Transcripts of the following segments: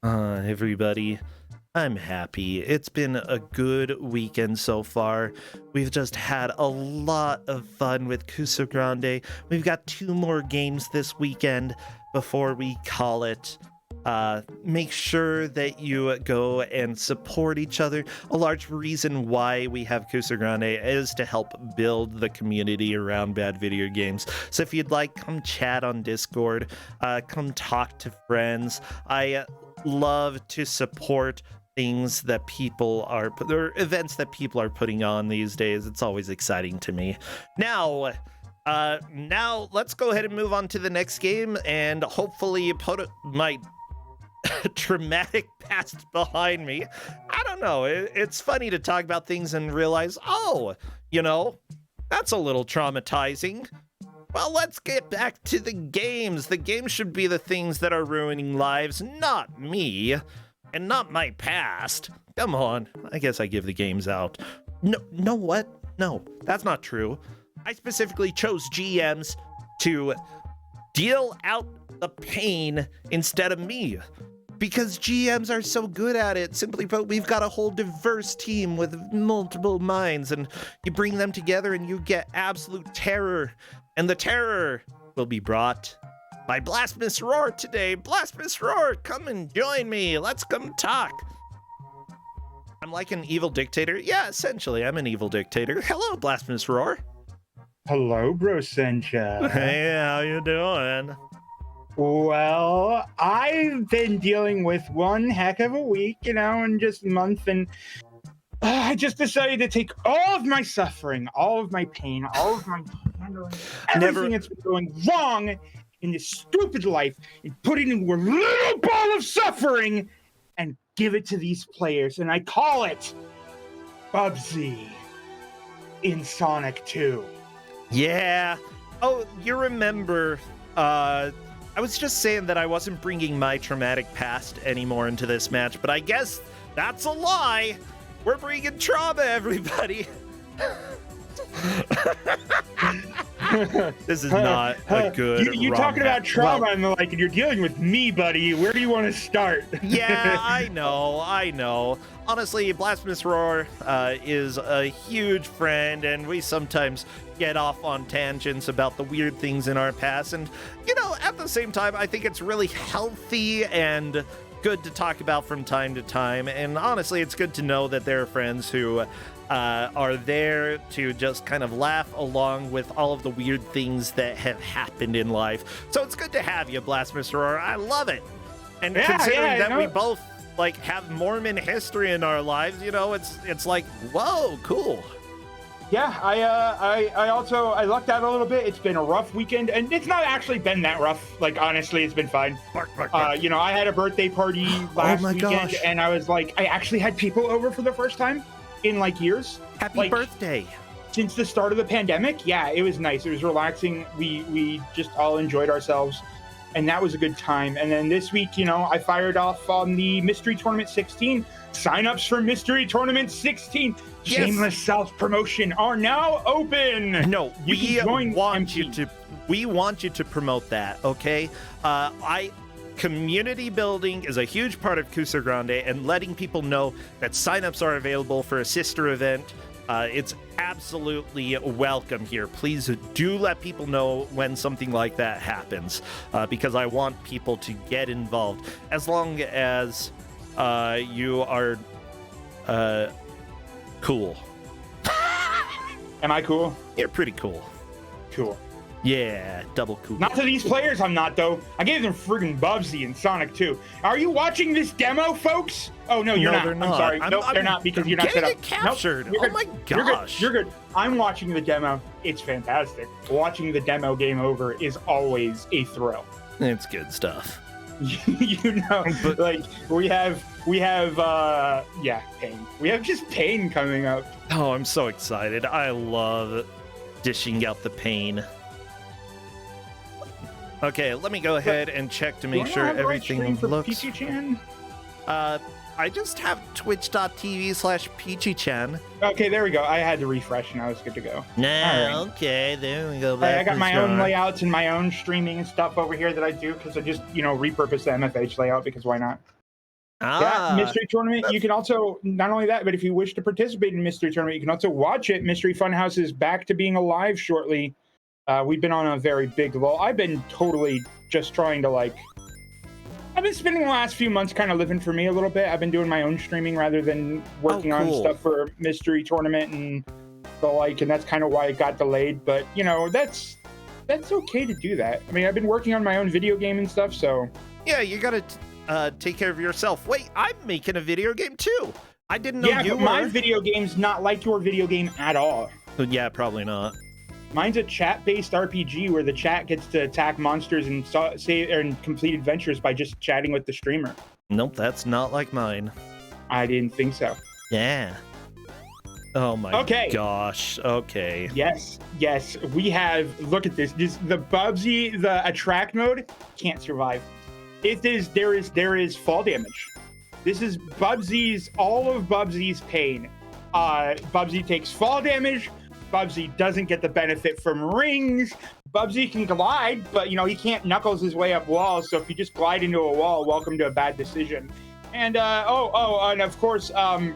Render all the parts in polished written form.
Everybody. I'm happy. It's been a good weekend so far. We've just had a lot of fun with Kuso6rande. We've got 2 more games this weekend before we call it. Make sure that you go and support each other. A large reason why we have Kuso6rande is to help build the community around bad video games. So if you'd like, come chat on Discord, come talk to friends. I love to support things that people are, or events that people are putting on these days. It's always exciting to me. Now let's go ahead and move on to the next game and hopefully put my traumatic past behind me. I don't know. It's funny to talk about things and realize, oh, that's a little traumatizing. Well, let's get back to the games. The games should be the things that are ruining lives, not me, and not my past. Come on. I guess I give the games out. No, what? No, that's not true. I specifically chose GMs to deal out the pain instead of me, because GMs are so good at it. Simply put, we've got a whole diverse team with multiple minds, and you bring them together and you get absolute terror. And the terror will be brought by Blasphemous Roar today. Blasphemous Roar, come and join me. Let's come talk. I'm like an evil dictator. Yeah, essentially, I'm an evil dictator. Hello, Blasphemous Roar. Hello, Bro Sencha. Hey, how you doing? Well, I've been dealing with one heck of a week, and just month, and I just decided to take all of my suffering, all of my pain, all of my everything that's been going wrong in this stupid life and put it into a little ball of suffering and give it to these players. And I call it Bubsy in Sonic 2. Yeah. Oh, you remember, I was just saying that I wasn't bringing my traumatic past anymore into this match, but I guess that's a lie. We're bringing trauma, everybody. This is not a good you talking about trauma, and like, you're dealing with me, buddy. Where do you want to start? Yeah, I know. Honestly, Blasphemous Roar is a huge friend, and we sometimes get off on tangents about the weird things in our past. And, at the same time, I think it's really healthy and good to talk about from time to time. And honestly, it's good to know that there are friends who are there to just kind of laugh along with all of the weird things that have happened in life. So it's good to have you, Blasphemous Roar. I love it. And considering that we both have Mormon history in our lives, it's like, whoa, cool. Yeah, I lucked out a little bit. It's been a rough weekend, and it's not actually been that rough. Like, honestly, it's been fine. Bark. I had a birthday party last weekend, gosh. And I was like, I actually had people over for the first time in years. Happy birthday. Since the start of the pandemic. Yeah, it was nice. It was relaxing. We just all enjoyed ourselves, and that was a good time. And then this week, I fired off on the Mystery Tournament 16. Sign-ups for Mystery Tournament 16. Yes. Shameless self-promotion are now open. No, we want you to promote that, okay? Community building is a huge part of Kuso6rande, and letting people know that signups are available for a sister event. It's absolutely welcome here. Please do let people know when something like that happens, because I want people to get involved. As long as you are cool. Am I cool? You're pretty cool. Cool. Yeah, double cool. Not to these players, I'm not, though. I gave them friggin' Bubsy in Sonic 2. Are you watching this demo, folks? Oh, no, you're not. They're not. I'm sorry. They're not, because you're not set up. Captured. Nope, oh my gosh. You're good. I'm watching the demo. It's fantastic. Watching the demo game over is always a thrill. It's good stuff. But we have pain. We have just pain coming up. Oh, I'm so excited. I love dishing out the pain. Okay, let me go ahead and check to make sure everything looks. Peachy-chan? I just have twitch.tv/Peachy-chan. Okay, there we go. I had to refresh and I was good to go. Right. Okay, there we go. I got my own layouts and my own streaming and stuff over here that I do, because I just, repurpose the MFH layout, because why not? Yeah, mystery tournament. You can also, not only that, but if you wish to participate in mystery tournament, you can also watch it. Mystery Funhouse is back to being alive shortly. We've been on a very big lull. I've been totally just trying to I've been spending the last few months kind of living for me a little bit. I've been doing my own streaming rather than working on stuff for mystery tournament and the like, and that's kind of why it got delayed. But that's okay to do that. I mean, I've been working on my own video game and stuff, so yeah, you gotta take care of yourself. Wait, I'm making a video game too. I didn't know you were. My video game's not like your video game at all. Yeah, probably not. Mine's a chat-based RPG where the chat gets to attack monsters and and complete adventures by just chatting with the streamer. Nope, that's not like mine. I didn't think so. Yeah. Oh my gosh. Okay. Yes. We have. Look at this. The Bubsy, the attract mode can't survive. There is fall damage. This is all of Bubsy's pain. Bubsy takes fall damage. Bubsy doesn't get the benefit from rings. Bubsy can glide, but he can't knuckles his way up walls. So if you just glide into a wall, welcome to a bad decision. And and of course,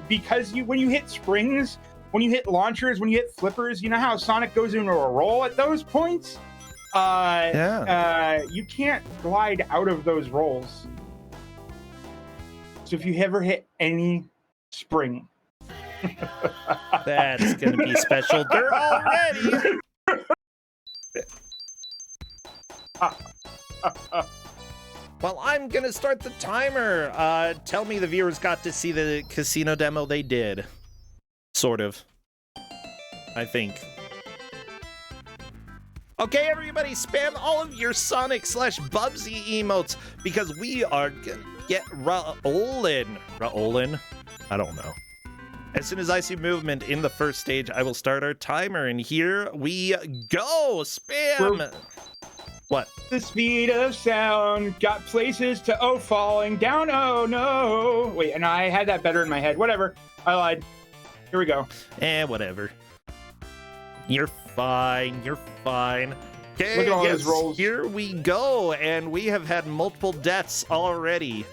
because when you hit springs, when you hit launchers, when you hit flippers, you know how Sonic goes into a roll at those points? You can't glide out of those rolls. So if you ever hit any spring, that's gonna be special. They're already. Well, I'm gonna start the timer. Tell me the viewers got to see the casino demo they did. Sort of. I think. Okay, everybody, spam all of your Sonic/Bubsy emotes because we are gonna get Raolin. Raolin? I don't know. As soon as I see movement in the first stage, I will start our timer, and here we go. Spam. What? The speed of sound got places to falling down. Oh no! Wait, and I had that better in my head. Whatever. I lied. Here we go. Whatever. You're fine. You're fine. Okay, look at all those rolls. Here we go, and we have had multiple deaths already.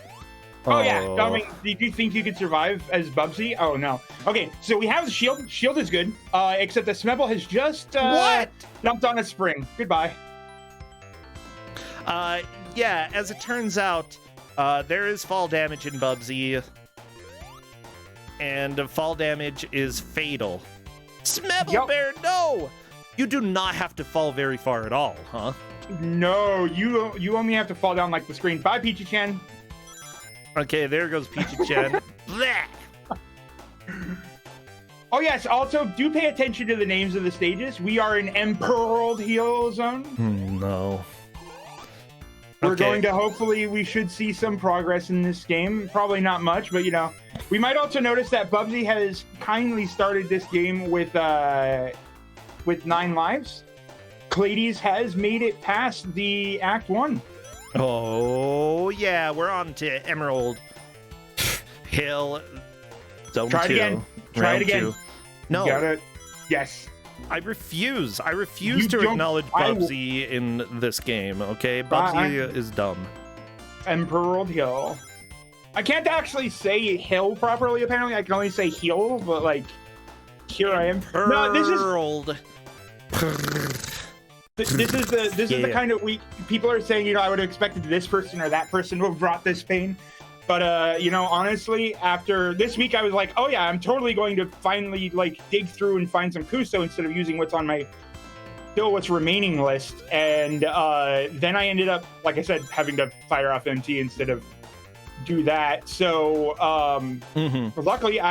Oh yeah. I mean, did you think you could survive as Bubsy? Oh no. Okay, so we have the shield. Shield is good. Except the Smebble has just dumped on a spring. Goodbye. Yeah, as it turns out, there is fall damage in Bubsy, and fall damage is fatal. Smebble Bear, no! You do not have to fall very far at all, huh? No, you only have to fall down like the screen. Bye, Peachy-chan. Okay, there goes Peachy-chan. Oh yes, also do pay attention to the names of the stages. We are in Emerald Hill Zone. No. We're going to, hopefully, we should see some progress in this game. Probably not much, but we might also notice that Bubsy has kindly started this game with 9 lives. Clades has made it past the Act 1. Oh, yeah, we're on to Emerald Hill Zone 2. Try it again. Try it again. 2. No. You got it. Yes. I refuse. I refuse to acknowledge Bubsy in this game, okay? Bubsy is dumb. Emerald Hill. I can't actually say hill properly, apparently. I can only say heel, but, here I am. No, this is... This is the kind of week people are saying, I would have expected this person or that person to have brought this pain. But, honestly, after this week, I was like, oh, yeah, I'm totally going to finally, dig through and find some Kuso instead of using what's on my what's remaining list. And then I ended up, like I said, having to fire off MT instead of do that. So, luckily,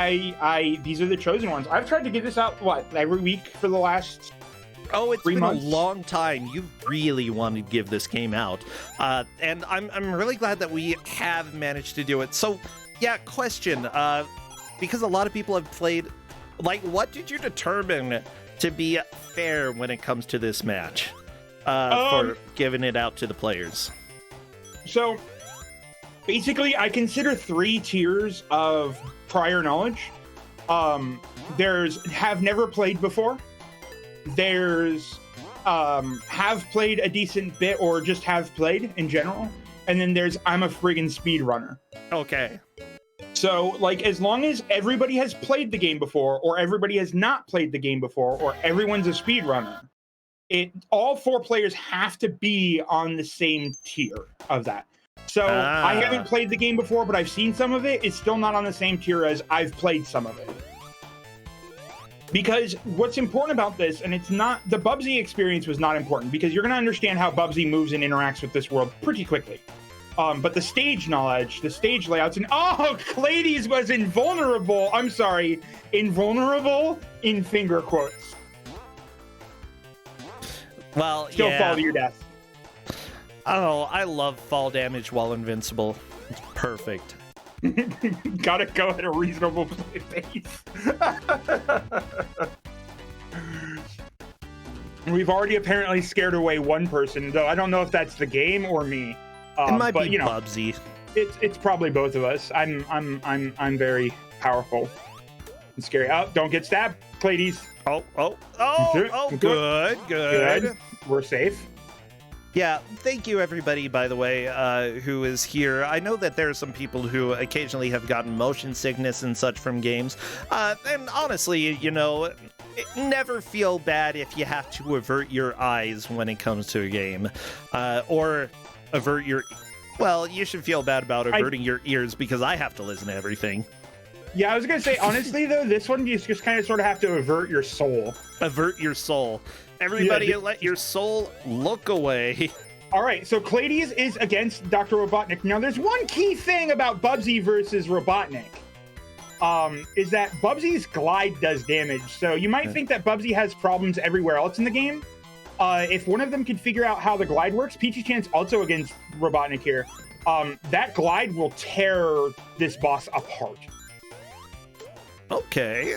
these are the chosen ones. I've tried to get this out, every week for the last... Oh, it's 3 been months. A long time. You really wanted to give this game out. And I'm really glad that we have managed to do it. So, yeah, question. Because a lot of people have played, what did you determine to be fair when it comes to this match? For giving it out to the players? So, basically, I consider 3 tiers of prior knowledge. There's have never played before. There's have played a decent bit or just have played in general. and then there's I'm a friggin' speedrunner. Okay. So, like, as long as everybody has played the game before, or everybody has not played the game before, or everyone's a speedrunner, all 4 players have to be on the same tier of that. So I haven't played the game before, but I've seen some of it. It's still not on the same tier as I've played some of it. Because what's important about this, and it's not, the Bubsy experience was not important, because you're going to understand how Bubsy moves and interacts with this world pretty quickly. But the stage knowledge, the stage layouts, and Clades was invulnerable. I'm sorry, invulnerable in finger quotes. Well, Still fall to your death. Oh, I love fall damage while invincible. It's perfect. Gotta go at a reasonable pace. We've already apparently scared away one person, though I don't know if that's the game or me. It might but, be Bubsy. It's probably both of us. I'm very powerful and scary. Oh, don't get stabbed, Clades. Good. We're safe. Yeah, thank you everybody, by the way, who is here. I know that there are some people who occasionally have gotten motion sickness and such from games. And honestly, you know, never feel bad if you have to avert your eyes when it comes to a game. Or avert your... Well, you should feel bad about averting your ears, because I have to listen to everything. Yeah, I was going to say, honestly, though, this one you just kind of sort of have to avert your soul. Avert your soul. Everybody let your soul look away. All right, so Clades is against Dr. Robotnik. Now, there's one key thing about Bubsy versus Robotnik. Is that Bubsy's glide does damage. So you might think that Bubsy has problems everywhere else in the game. If one of them could figure out how the glide works, Peachy Chan's also against Robotnik here. That glide will tear this boss apart. Okay.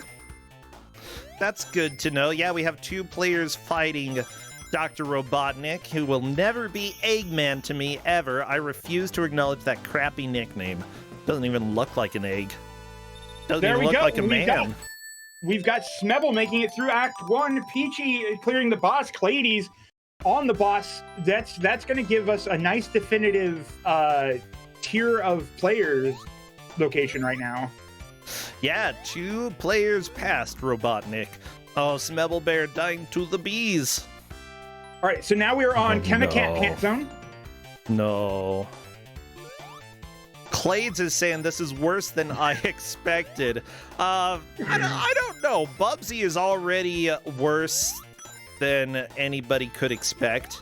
That's good to know. Yeah, we have 2 players fighting Dr. Robotnik, who will never be Eggman to me, ever. I refuse to acknowledge that crappy nickname. Doesn't even look like an egg. Doesn't even look like a man. We've got Smebble making it through Act 1. Peachy clearing the boss. Clades on the boss. That's going to give us a nice definitive tier of players location right now. Yeah, 2 players past Robotnik. Oh, Smebble Bear dying to the bees. All right, so now we're on Chemicat Pant Zone. No. Clades is saying this is worse than I expected. I don't know. Bubsy is already worse than anybody could expect.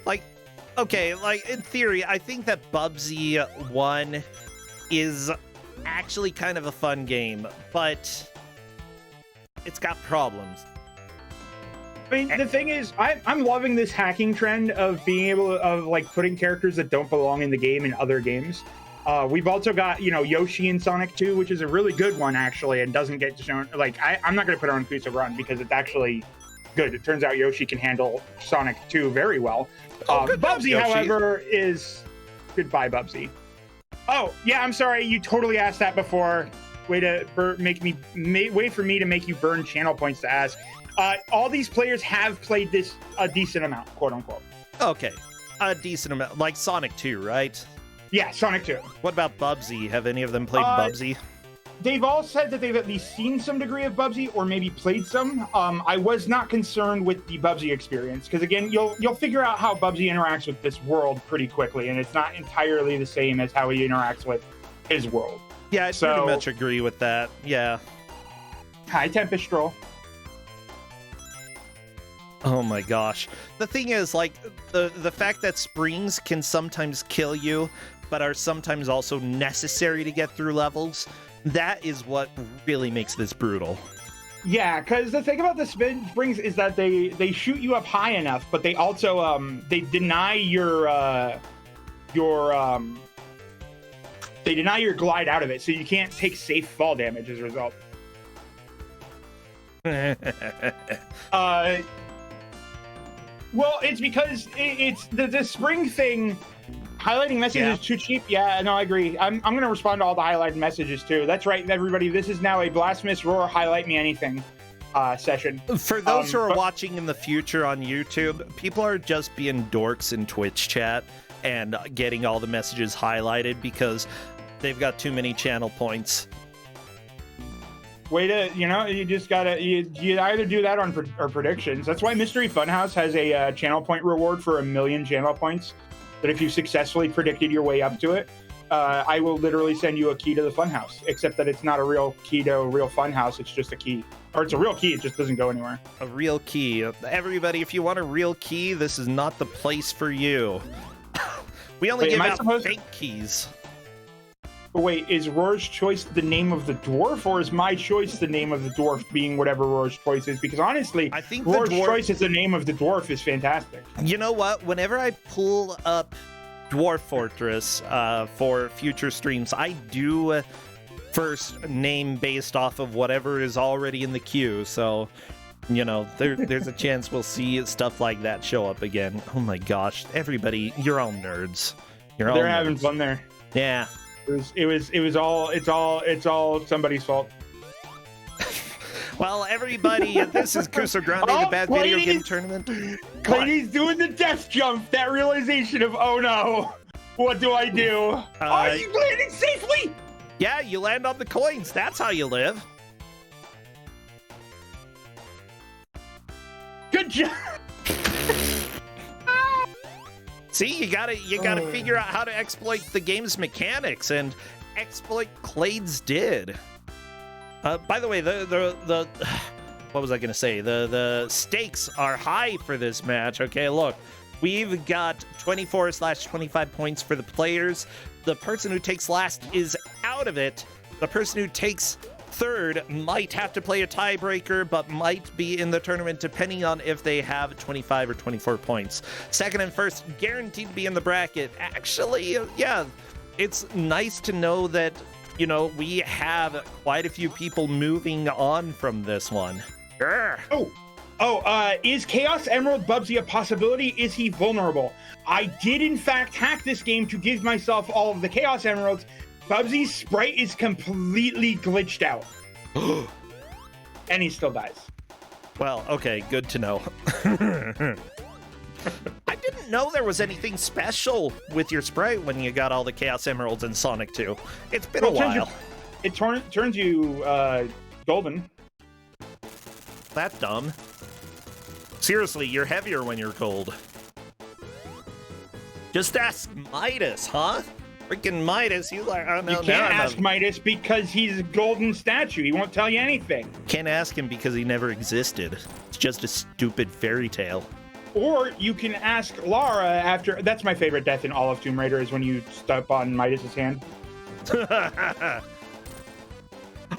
Like, okay, like in theory, I think that Bubsy 1 is actually kind of a fun game, but it's got problems. I mean, the thing is, I'm loving this hacking trend of being able to, like, putting characters that don't belong in the game in other games. We've also got, you know, Yoshi in Sonic 2, which is a really good one, actually, and doesn't get shown. Like, I'm not going to put it on Kuso6rande because it's actually good. It turns out Yoshi can handle Sonic 2 very well. Bubsy, however, is... Goodbye, Bubsy. Oh, yeah, I'm sorry. You totally asked that before. Way to wait for me to make you burn channel points to ask. All these players have played this a decent amount, quote unquote. Okay, a decent amount, like Sonic 2, right? Yeah, Sonic 2. What about Bubsy? Have any of them played Bubsy? They've all said that they've at least seen some degree of Bubsy, or maybe played some. I was not concerned with the Bubsy experience, because again, you'll figure out how Bubsy interacts with this world pretty quickly, and it's not entirely the same as how he interacts with his world. Yeah, I pretty much agree with that. Yeah. Hi, Tempestral. Oh my gosh. The thing is, like, the fact that springs can sometimes kill you, but are sometimes also necessary to get through levels, that is what really makes this brutal. Yeah, because the thing about the springs is that they shoot you up high enough, but they also they deny your glide out of it, so you can't take safe fall damage as a result. Well, it's because it's the spring thing. Highlighting messages is too cheap. Yeah, no, I agree. I'm going to respond to all the highlighted messages too. That's right, everybody. This is now a blasphemous roar. Highlight me anything. session. For those who are but- watching in the future on YouTube, people are just being dorks in Twitch chat and getting all the messages highlighted because they've got too many channel points. Way to, you just gotta, you either do that or predictions. That's why Mystery Funhouse has a channel point reward for 1 million channel points. That if you successfully predicted your way up to it, I will literally send you a key to the funhouse. Except that it's not a real key to a real funhouse. It's just a key, or it's a real key. It just doesn't go anywhere. A real key. Everybody, if you want a real key, this is not the place for you. We only give out fake keys. Wait, is Roar's Choice the name of the dwarf, or is my choice the name of the dwarf being whatever Roar's Choice is? Because honestly, I think Roar's Choice is the name of the dwarf is fantastic. You know what? Whenever I pull up Dwarf Fortress for future streams, I do first name based off of whatever is already in the queue. So, there's a chance we'll see stuff like that show up again. Oh my gosh, everybody, you're all nerds. They're having fun there. Yeah. It's all somebody's fault. Well, everybody, this is Kuso6rande, the Bad Video Game Tournament. Lady's doing the death jump. That realization of, oh no, what do I do? Are you landing safely? Yeah, you land on the coins. That's how you live. Good job. See, you gotta figure out how to exploit the game's mechanics, and exploit Clades did. By the way, the what was I gonna say? The stakes are high for this match. Okay, look, we've got 24/25 points for the players. The person who takes last is out of it. The person who takes third might have to play a tiebreaker, but might be in the tournament depending on if they have 25 or 24 points. Second and first guaranteed to be in the bracket. Actually, yeah, it's nice to know that, we have quite a few people moving on from this one. Is Chaos Emerald Bubsy a possibility? Is he vulnerable? I did in fact hack this game to give myself all of the Chaos Emeralds. Bubsy's sprite is completely glitched out. And he still dies. Well, okay, good to know. I didn't know there was anything special with your sprite when you got all the Chaos Emeralds in Sonic 2. It's been a while. It turns you golden. That dumb. Seriously, you're heavier when you're cold. Just ask Midas, huh? Freaking Midas, you can't ask Midas because he's a golden statue. He won't tell you anything. Can't ask him because he never existed. It's just a stupid fairy tale. Or you can ask Lara after. That's my favorite death in all of Tomb Raider is when you step on Midas's hand.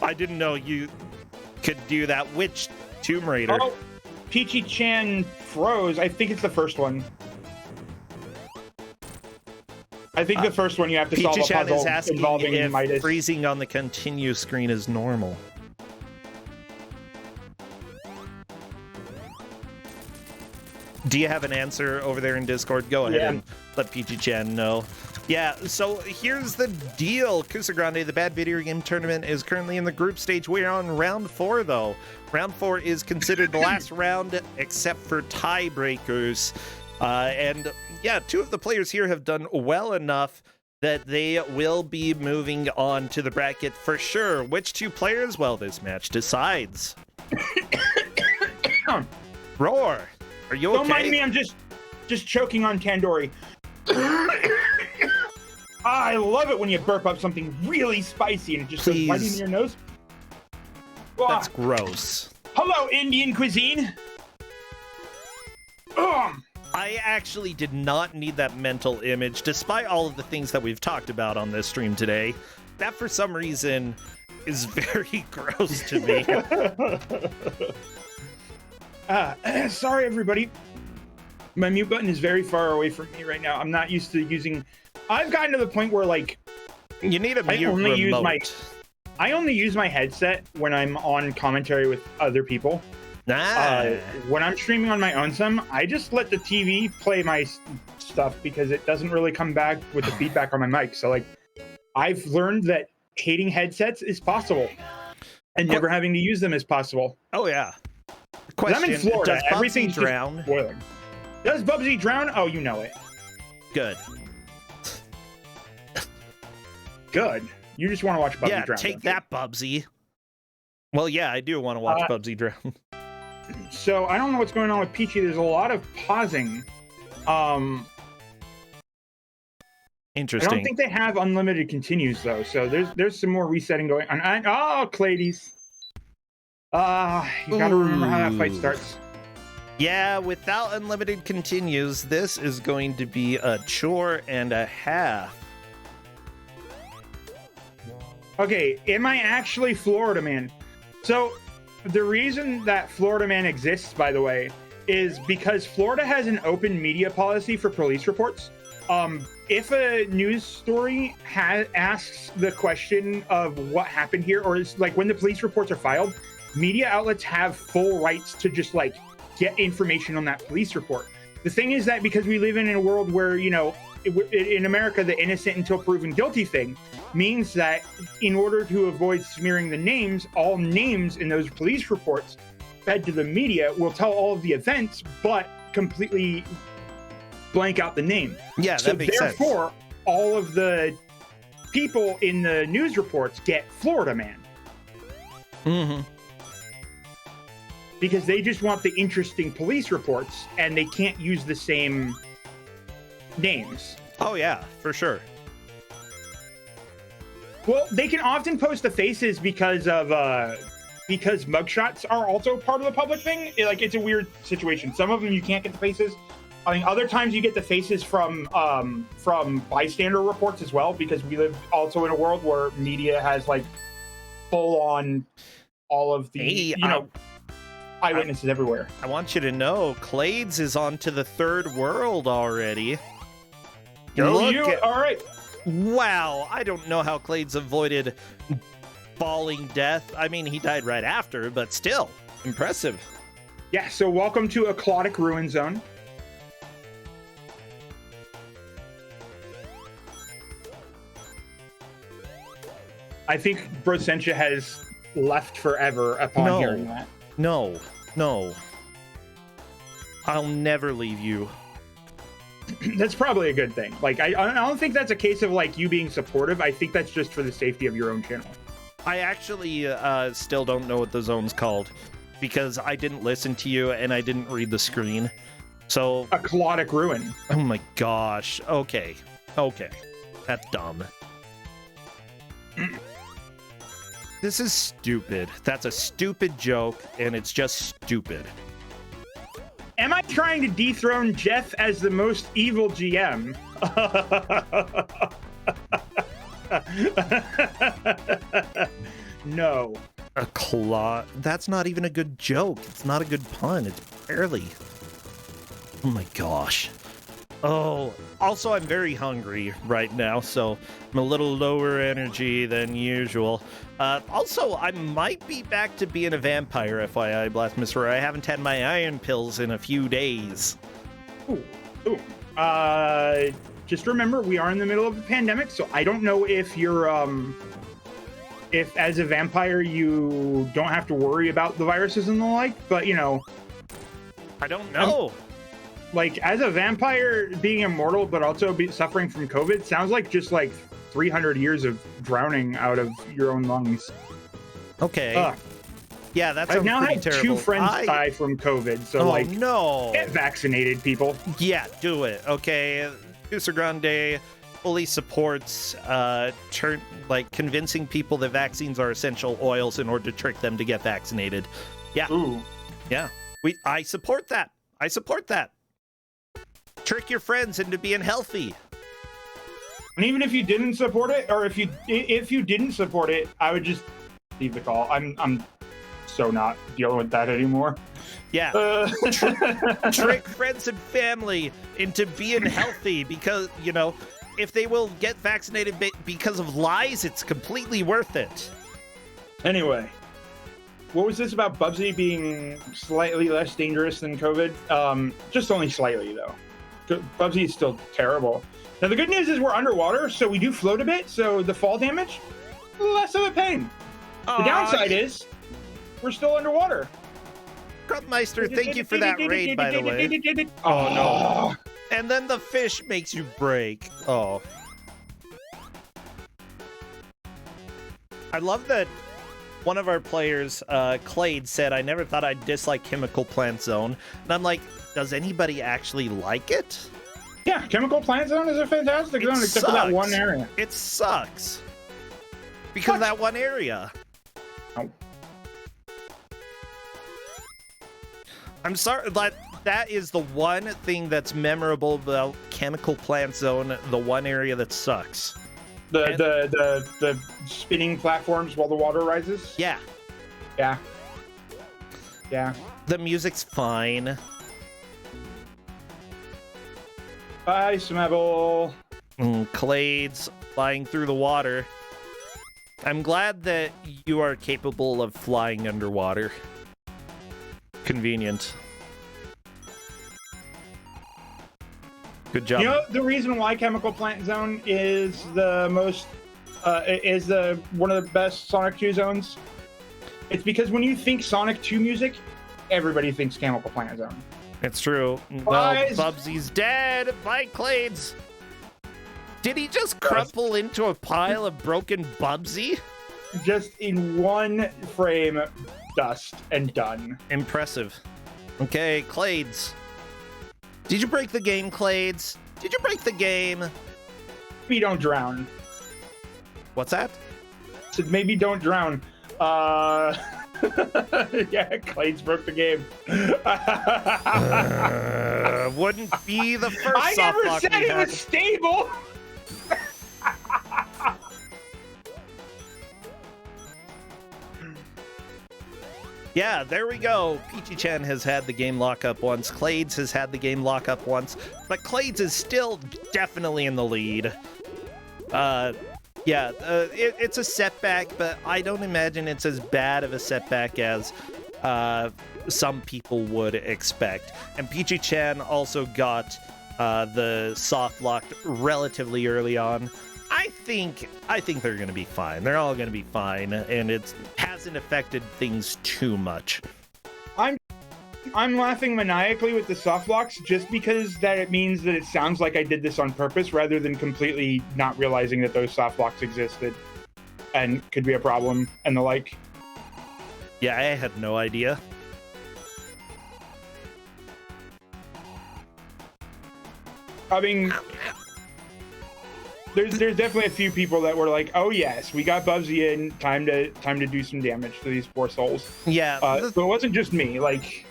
I didn't know you could do that. Which Tomb Raider? Oh, Peachy-chan froze. I think it's the first one. I think the first one you have to solve a puzzle is asking involving if Midas. Freezing on the continue screen is normal. Do you have an answer over there in Discord? Go ahead and let Peachy-chan know. Yeah, so here's the deal. Kuso6rande, the Bad Video Game Tournament, is currently in the group stage. We're on round 4, though. Round 4 is considered the last round, except for tiebreakers. And yeah, 2 of the players here have done well enough that they will be moving on to the bracket for sure. Which 2 players? Well, this match decides. Roar, are you okay? Don't mind me, I'm just choking on Tandoori. I love it when you burp up something really spicy and it just goes right in your nose. That's gross. Hello, Indian cuisine. I actually did not need that mental image, despite all of the things that we've talked about on this stream today. That, for some reason, is very gross to me. Sorry, everybody. My mute button is very far away from me right now. I'm not used to using... I've gotten to the point where, like... You need a mute remote. I only use my headset when I'm on commentary with other people. When I'm streaming on my own I just let the TV play my stuff because it doesn't really come back with the feedback on my mic. So, like, I've learned that hating headsets is possible and never having to use them is possible. Oh, yeah. I'm in Florida. Does Everything's Bubsy drown? Boiling. Does Bubsy drown? Oh, you know it. Good. Good. You just want to watch Bubsy drown. Take that, Bubsy. Well, yeah, I do want to watch Bubsy drown. So I don't know what's going on with Peachy. There's a lot of pausing. Interesting. I don't think they have unlimited continues though. So there's some more resetting going on. Oh, Clades. You gotta remember how that fight starts. Yeah, without unlimited continues, this is going to be a chore and a half. Okay, am I actually Florida Man? So the reason that Florida Man exists, by the way, is because Florida has an open media policy for police reports. If a news story asks the question of what happened here, or it's like when the police reports are filed, media outlets have full rights to just like get information on that police report. The thing is that because we live in a world where, you know, in America, the innocent until proven guilty thing means that in order to avoid smearing the names, all names in those police reports fed to the media will tell all of the events, but completely blank out the name. Yeah, that makes sense. So therefore, all of the people in the news reports get Florida Man. Mm-hmm. Because they just want the interesting police reports, and they can't use the same names. Oh, yeah, for sure. Well, they can often post the faces because mugshots are also part of the public thing. It's a weird situation. Some of them you can't get the faces. I mean, other times you get the faces from bystander reports as well, because we live also in a world where media has like full on all of the eyewitnesses everywhere. I want you to know, Clades is on to the third world already. All right. Wow, I don't know how Clades avoided falling death. I mean, he died right after, but still, impressive. Yeah, so welcome to Aquatic Ruin Zone. I think Brossentia has left forever upon hearing that. No. I'll never leave you. That's probably a good thing. Like, I don't think that's a case of like you being supportive. I think that's just for the safety of your own channel. I actually still don't know what the zone's called because I didn't listen to you and I didn't read the screen. So Aquatic Ruin. Oh my gosh. Okay. That's dumb. This is stupid. That's a stupid joke, and it's just stupid. Am I trying to dethrone Jeff as the most evil GM? No. A claw. That's not even a good joke. It's not a good pun. It's barely. Oh my gosh. Oh, also I'm very hungry right now, so I'm a little lower energy than usual. Also, I might be back to being a vampire, FYI, Blastmister. I haven't had my iron pills in a few days. Ooh. Just remember, we are in the middle of a pandemic, so I don't know if you're, if as a vampire you don't have to worry about the viruses and the like, but, you know. I don't know. Like, as a vampire, being immortal, but also suffering from COVID sounds like just like 300 years of drowning out of your own lungs. Okay. Yeah, that's I've now had terrible. 2 friends die from COVID, so no. Get vaccinated, people. Yeah, do it. Okay, Kuso6rande fully supports convincing people that vaccines are essential oils in order to trick them to get vaccinated. Yeah. Ooh. Yeah. I support that. Trick your friends into being healthy. And even if you didn't support it, or if you didn't support it, I would just leave the call. I'm so not dealing with that anymore. Yeah. Trick friends and family into being healthy because, you know, if they will get vaccinated because of lies, it's completely worth it. Anyway, what was this about Bubsy being slightly less dangerous than COVID? Just only slightly, though. Bubsy is still terrible. Now, the good news is we're underwater, so we do float a bit, so the fall damage, less of a pain. The downside is we're still underwater. Grumpmeister, thank you for that raid, by the way. Oh, no. And then the fish makes you break. Oh. I love that one of our players, Clade, said, I never thought I'd dislike Chemical Plant Zone. And I'm like, does anybody actually like it? Yeah, Chemical Plant Zone is a fantastic zone, except for that one area. It sucks. Because of that one area. Oh. I'm sorry, but that is the one thing that's memorable about Chemical Plant Zone, the one area that sucks. The spinning platforms while the water rises? Yeah. Yeah. Yeah. The music's fine. Bye, Smebble. Clades flying through the water. I'm glad that you are capable of flying underwater. Convenient. Good job. You know the reason why Chemical Plant Zone is the most one of the best Sonic 2 zones? It's because when you think Sonic 2 music, everybody thinks Chemical Plant Zone. It's true. Well, Bubsy's dead. Bye, Clades. Did he just crumple into a pile of broken Bubsy? Just in one frame, dust and done. Impressive. Okay, Clades. Did you break the game, Clades? Did you break the game? Maybe don't drown. What's that? Said maybe don't drown. Yeah, Clades broke the game. Wouldn't be the first. I never said it was stable. Yeah, there we go. Peachy-chan has had the game lock up once. Clades has had the game lock up once. But Clades is still definitely in the lead. It's a setback, but I don't imagine it's as bad of a setback as some people would expect. And Peachy-chan also got the soft locked relatively early on. I think they're going to be fine. They're all going to be fine, and it hasn't affected things too much. I'm laughing maniacally with the soft locks just because that it means that it sounds like I did this on purpose rather than completely not realizing that those soft locks existed and could be a problem and the like. Yeah, I had no idea. I mean, there's definitely a few people that were like, "Oh yes, we got Bubsy in. Time to do some damage to these poor souls." Yeah. So it wasn't just me. Like,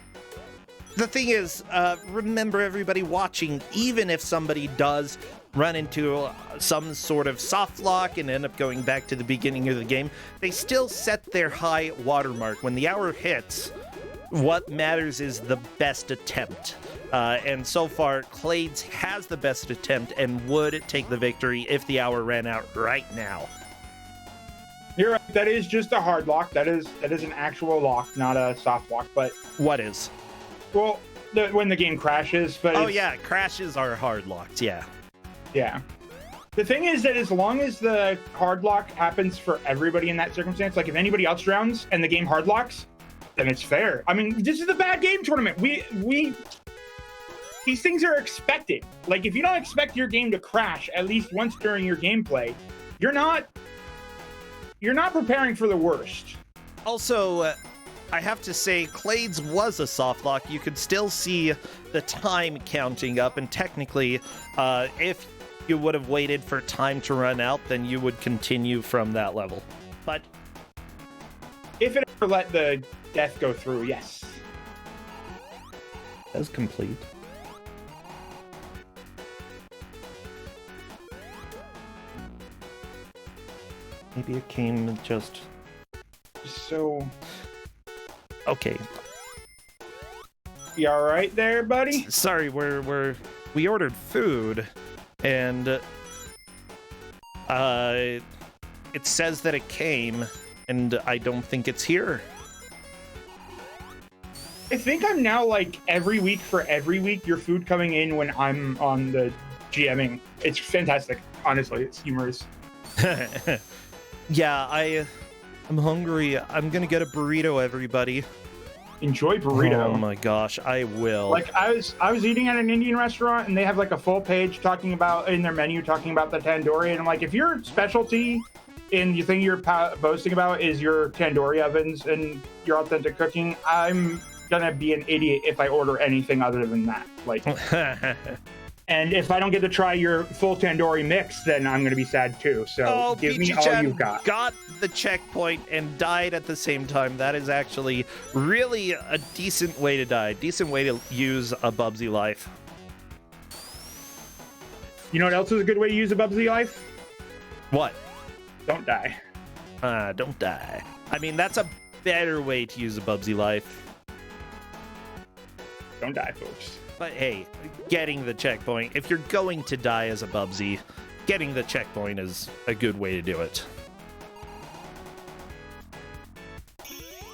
the thing is, remember everybody watching, even if somebody does run into some sort of soft lock and end up going back to the beginning of the game, they still set their high watermark. When the hour hits, what matters is the best attempt. And so far, Clades has the best attempt and would take the victory if the hour ran out right now. You're right. That is just a hard lock. That is an actual lock, not a soft lock. But what is? Well, when the game crashes. But yeah, crashes are hard locks. Yeah. Yeah. The thing is that as long as the hard lock happens for everybody in that circumstance, like if anybody else drowns and the game hard locks, then it's fair. I mean, this is a bad game tournament. We these things are expected. Like, if you don't expect your game to crash at least once during your gameplay, you're not preparing for the worst. Also, I have to say, Clades was a soft lock. You could still see the time counting up, and technically, if you would have waited for time to run out, then you would continue from that level. But if it ever let the death go through, yes. That's complete. Maybe it came just... So... Okay. You all right there, buddy? Sorry, we ordered food, and it says that it came, and I don't think it's here. I think I'm now like every week your food coming in when I'm on the GMing. It's fantastic. Honestly, it's humorous. Yeah, I'm hungry. I'm gonna get a burrito, everybody. Enjoy burrito. Oh my gosh, I will. Like I was eating at an Indian restaurant and they have like a full page talking about in their menu talking about the tandoori, and I'm like, if your specialty in the thing you're boasting about is your tandoori ovens and your authentic cooking, I'm gonna be an idiot if I order anything other than that. Like, and if I don't get to try your full tandoori mix, then I'm gonna be sad too. So give me all you've got. Got the checkpoint and died at the same time. That is actually really a decent way to die. Decent way to use a Bubsy life. You know what else is a good way to use a Bubsy life? What? Don't die. Don't die. I mean, that's a better way to use a Bubsy life. Don't die, folks. But hey, getting the checkpoint, if you're going to die as a Bubsy, getting the checkpoint is a good way to do it.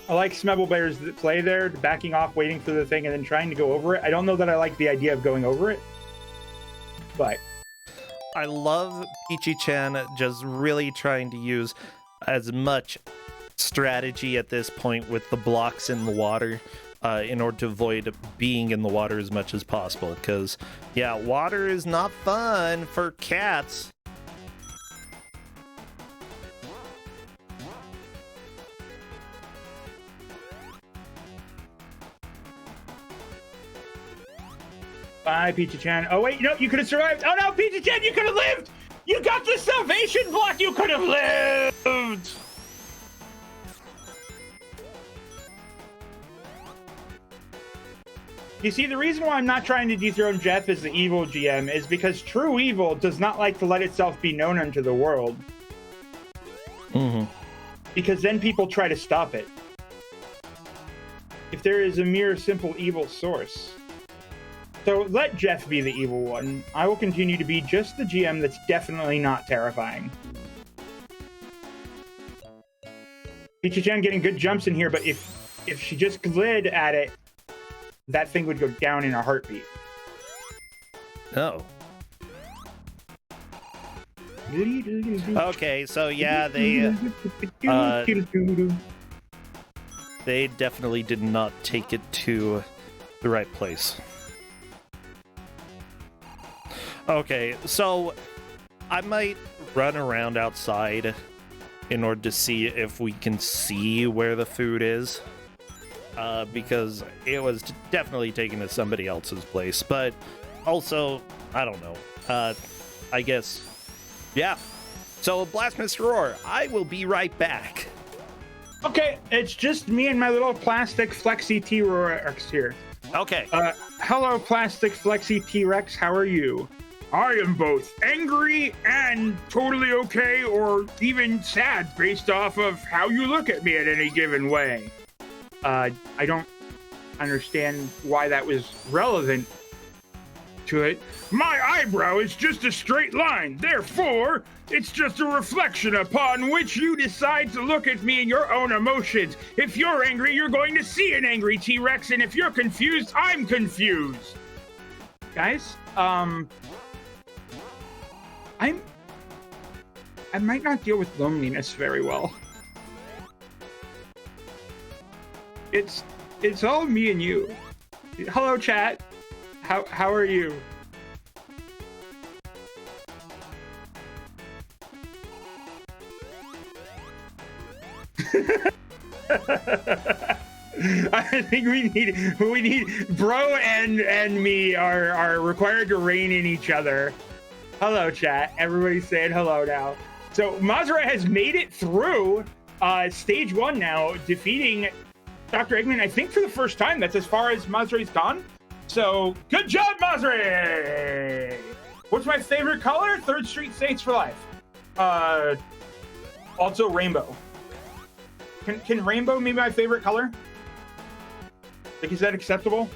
I like Smebble Bear's play there, backing off, waiting for the thing, and then trying to go over it. I don't know that I like the idea of going over it, but... I love Peachy-chan just really trying to use as much strategy at this point with the blocks in the water in order to avoid being in the water as much as possible. Because, yeah, water is not fun for cats. Bye, Peachy-chan. Oh, wait, no, you could have survived. Oh, no, Peachy-chan, you could have lived. You got the salvation block. You could have lived. You see, the reason why I'm not trying to dethrone Jeff as the evil GM is because true evil does not like to let itself be known unto the world. Mm-hmm. Because then people try to stop it. If there is a mere simple evil source. So let Jeff be the evil one. I will continue to be just the GM that's definitely not terrifying. Peachy-chan getting good jumps in here, but if she just glid at it, that thing would go down in a heartbeat. Oh. Okay, so yeah, they definitely did not take it to the right place. Okay, so I might run around outside in order to see if we can see where the food is. Because it was definitely taken to somebody else's place. But also, I don't know. I guess, yeah. So, Blast Mr. Roar, I will be right back. Okay, it's just me and my little plastic flexi T-Rex here. Okay. Hello, plastic flexi T-Rex, how are you? I am both angry and totally okay, or even sad based off of how you look at me in any given way. I don't understand why that was relevant to it. My eyebrow is just a straight line, therefore, it's just a reflection upon which you decide to look at me and your own emotions. If you're angry, you're going to see an angry T-Rex, and if you're confused, I'm confused. Guys, I might not deal with loneliness very well. It's all me and you. Hello, chat. How are you? I think we need bro and me are required to rein in each other. Hello, chat. Everybody's saying hello now. So Mazra has made it through stage 1 now, defeating Dr. Eggman, I think for the first time. That's as far as Mazre's gone. So good job, Mazre! What's my favorite color? 3rd Street Saints for life. Also rainbow. Can rainbow be my favorite color? Like, is that acceptable?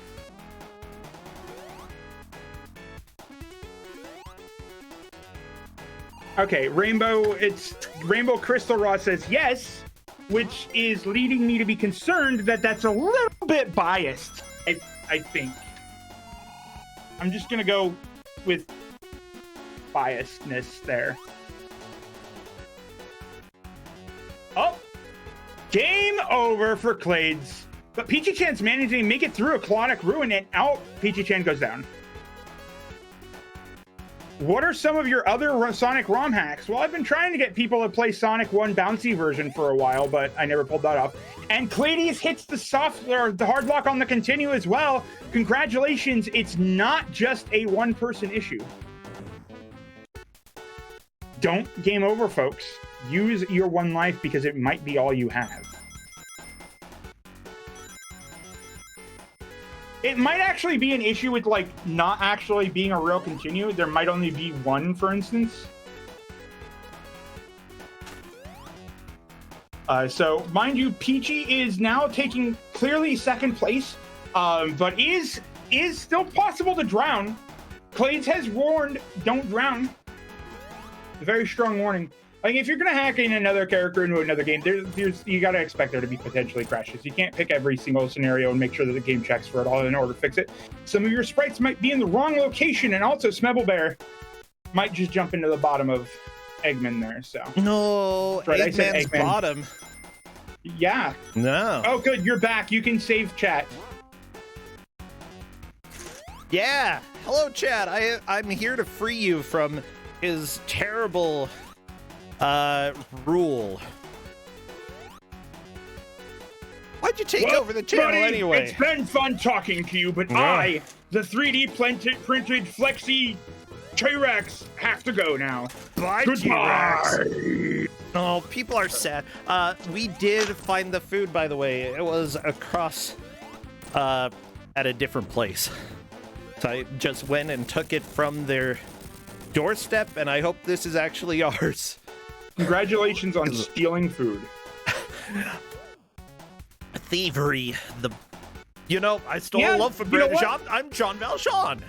Okay, rainbow, it's Rainbow Crystal Raw says yes, which is leading me to be concerned that that's a little bit biased, I think. I'm just gonna go with biasness there. Oh, game over for Clades. But Peachy-chan's managing to make it through a Colonic Ruin, and out Peachy-chan goes down. What are some of your other Sonic ROM hacks? Well, I've been trying to get people to play Sonic 1 bouncy version for a while, but I never pulled that off. And Cladius hits the hard lock on the continue as well. Congratulations, it's not just a one-person issue. Don't game over, folks. Use your one life because it might be all you have. It might actually be an issue with, like, not actually being a real continue. There might only be one, for instance. So, mind you, Peachy is now taking clearly second place, but is still possible to drown. Clades has warned, don't drown. A very strong warning. Like, if you're going to hack in another character into another game, you got to expect there to be potentially crashes. You can't pick every single scenario and make sure that the game checks for it all in order to fix it. Some of your sprites might be in the wrong location, and also Smebelbear might just jump into the bottom of Eggman there. So no, right, Eggman's Eggman. Bottom. Yeah. No. Oh, good. You're back. You can save chat. Yeah. Hello, chat. I'm here to free you from his terrible rule. Why'd you take over the channel anyway? It's been fun talking to you, but I, the 3D printed Flexi T-Rex, have to go now. Bye, T-Rex. Oh, people are sad. We did find the food, by the way. It was across at a different place. So I just went and took it from their doorstep, and I hope this is actually ours. Congratulations on stealing food. Thievery. I stole a loaf from British. I'm Jean Valjean.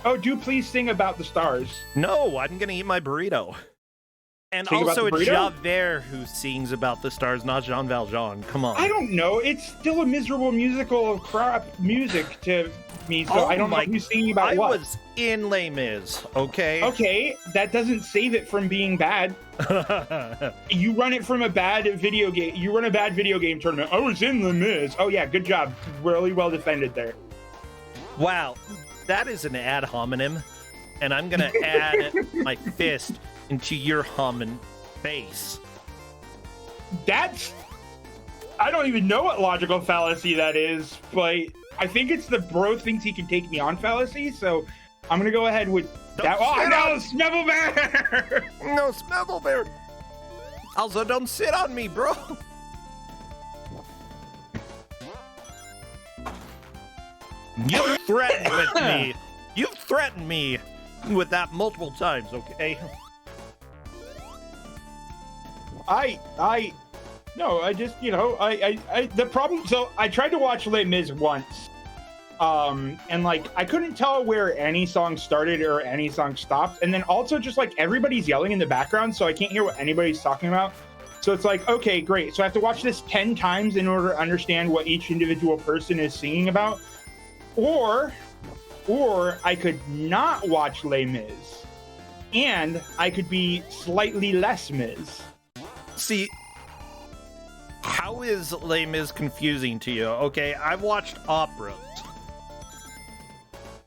Oh, do please sing about the stars. No, I'm gonna eat my burrito. And Sing also about it's the burrito? Javert who sings about the stars, not Jean Valjean. Come on. I don't know. It's still a miserable musical of crap music to me, so I don't know who's singing about what. I was in Les Mis, okay? Okay, that doesn't save it from being bad. You run it from a bad video game. You run a bad video game tournament. I was in Les Mis. Oh yeah, good job. Really well defended there. Wow, that is an ad hominem, and I'm gonna add my fist into your humming face. I don't even know what logical fallacy that is, but I think it's the bro thinks he can take me on fallacy, so I'm gonna go ahead with that. Oh no, Smebelbear! No, Smebelbear! Also, don't sit on me, bro! You threatened with me! You threatened me with that multiple times, okay? The problem, so I tried to watch Les Mis once, and like, I couldn't tell where any song started or any song stopped, and then also just like, everybody's yelling in the background, so I can't hear what anybody's talking about. So it's like, okay, great, so I have to watch this 10 times in order to understand what each individual person is singing about, or I could not watch Les Mis, and I could be slightly less Mis. See, how is Les Mis confusing to you? Okay, I've watched operas.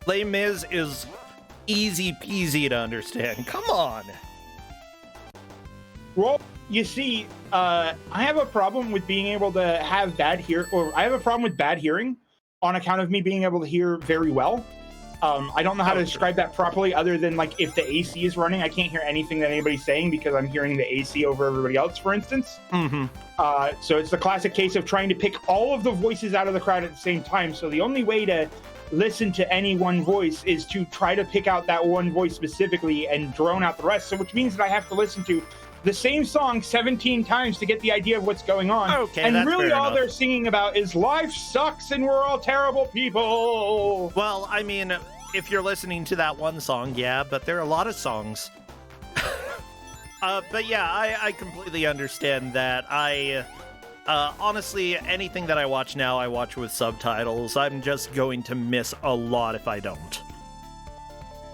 Les Mis is easy peasy to understand. Come on. Well, you see, I have a problem with being able to have bad I have a problem with bad hearing on account of me being able to hear very well. I don't know how to describe that properly other than, like, if the AC is running, I can't hear anything that anybody's saying because I'm hearing the AC over everybody else, for instance. Mm-hmm. So it's the classic case of trying to pick all of the voices out of the crowd at the same time. So the only way to listen to any one voice is to try to pick out that one voice specifically and drone out the rest. So which means that I have to listen to the same song 17 times to get the idea of what's going on. Okay, and that's really fair all enough. they're singing about is life sucks and we're all terrible people. Well, I mean, if you're listening to that one song, yeah, but there are a lot of songs. But yeah, I completely understand that. Honestly, anything that I watch now, I watch with subtitles. I'm just going to miss a lot if I don't.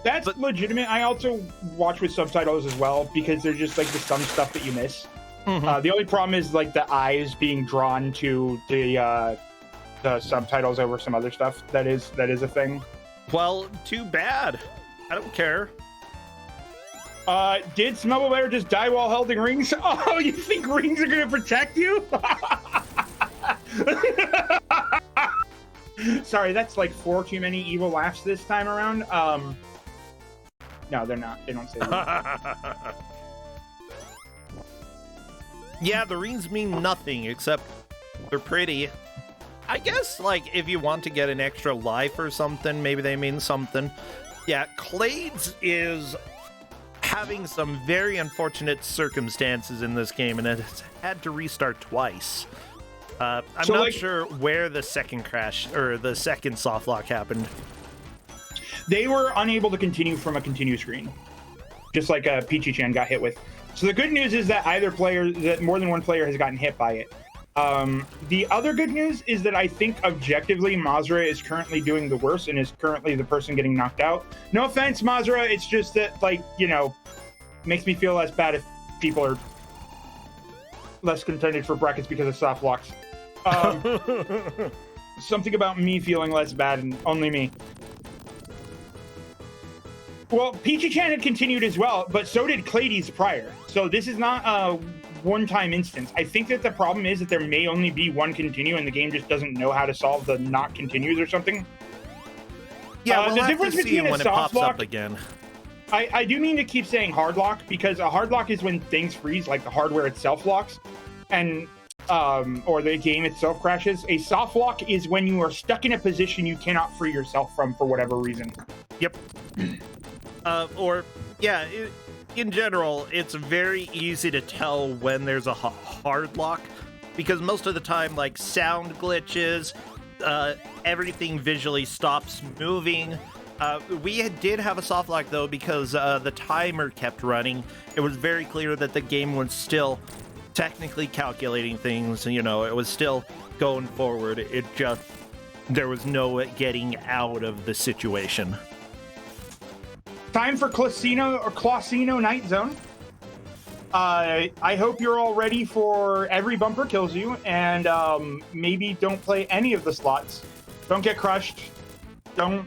That's legitimate. I also watch with subtitles as well because there's just like some stuff that you miss. The only problem is like the eyes being drawn to the subtitles over some other stuff. That is a thing. Well, too bad. I don't care. Did Smellbear just die while holding rings? Oh, you think rings are gonna protect you? Sorry, that's like 4 too many evil laughs this time around. No, they're not. They don't say that. Yeah, the rings mean nothing except they're pretty. I guess, like, if you want to get an extra life or something, maybe they mean something. Yeah, Clades is having some very unfortunate circumstances in this game, and it's had to restart twice. I'm not sure where the second crash or the second soft lock happened. They were unable to continue from a continue screen, just like Peachy-chan got hit with. So the good news is that more than one player has gotten hit by it. The other good news is that I think objectively Mazra is currently doing the worst and is currently the person getting knocked out. No offense, Mazra, it's just that, like, you know, makes me feel less bad if people are less contended for brackets because of soft locks. Something about me feeling less bad and only me. Well, Peachy-chan had continued as well, but so did Clades prior. So this is not a one-time instance. I think that the problem is that there may only be one continue and the game just doesn't know how to solve the not continues or something. Yeah, we'll the have difference to see between when a it pops soft lock, up again. I do mean to keep saying hard lock because a hard lock is when things freeze, like the hardware itself locks, and or the game itself crashes. A soft lock is when you are stuck in a position you cannot free yourself from for whatever reason. Yep. In general, it's very easy to tell when there's a hard lock because most of the time, like, sound glitches, everything visually stops moving. We did have a soft lock, though, because the timer kept running. It was very clear that the game was still technically calculating things. You know, it was still going forward. It just, there was no getting out of the situation. Time for Classino Night Zone. I hope you're all ready for every bumper kills you, and maybe don't play any of the slots. Don't get crushed. Just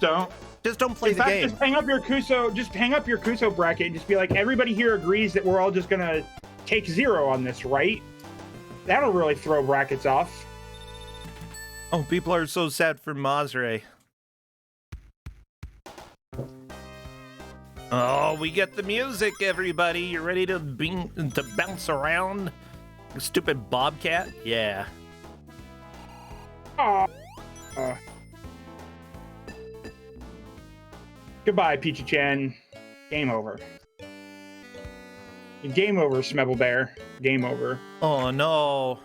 don't. Just don't play the game. Just hang up your Kuso bracket and just be like, everybody here agrees that we're all just gonna take 0 on this, right? That'll really throw brackets off. Oh, people are so sad for Mazre. Oh, we get the music, everybody. You ready to bounce around? Stupid bobcat? Yeah. Goodbye, Peachy-chan. Game over. Game over, Smellbear. Game over. Oh, no.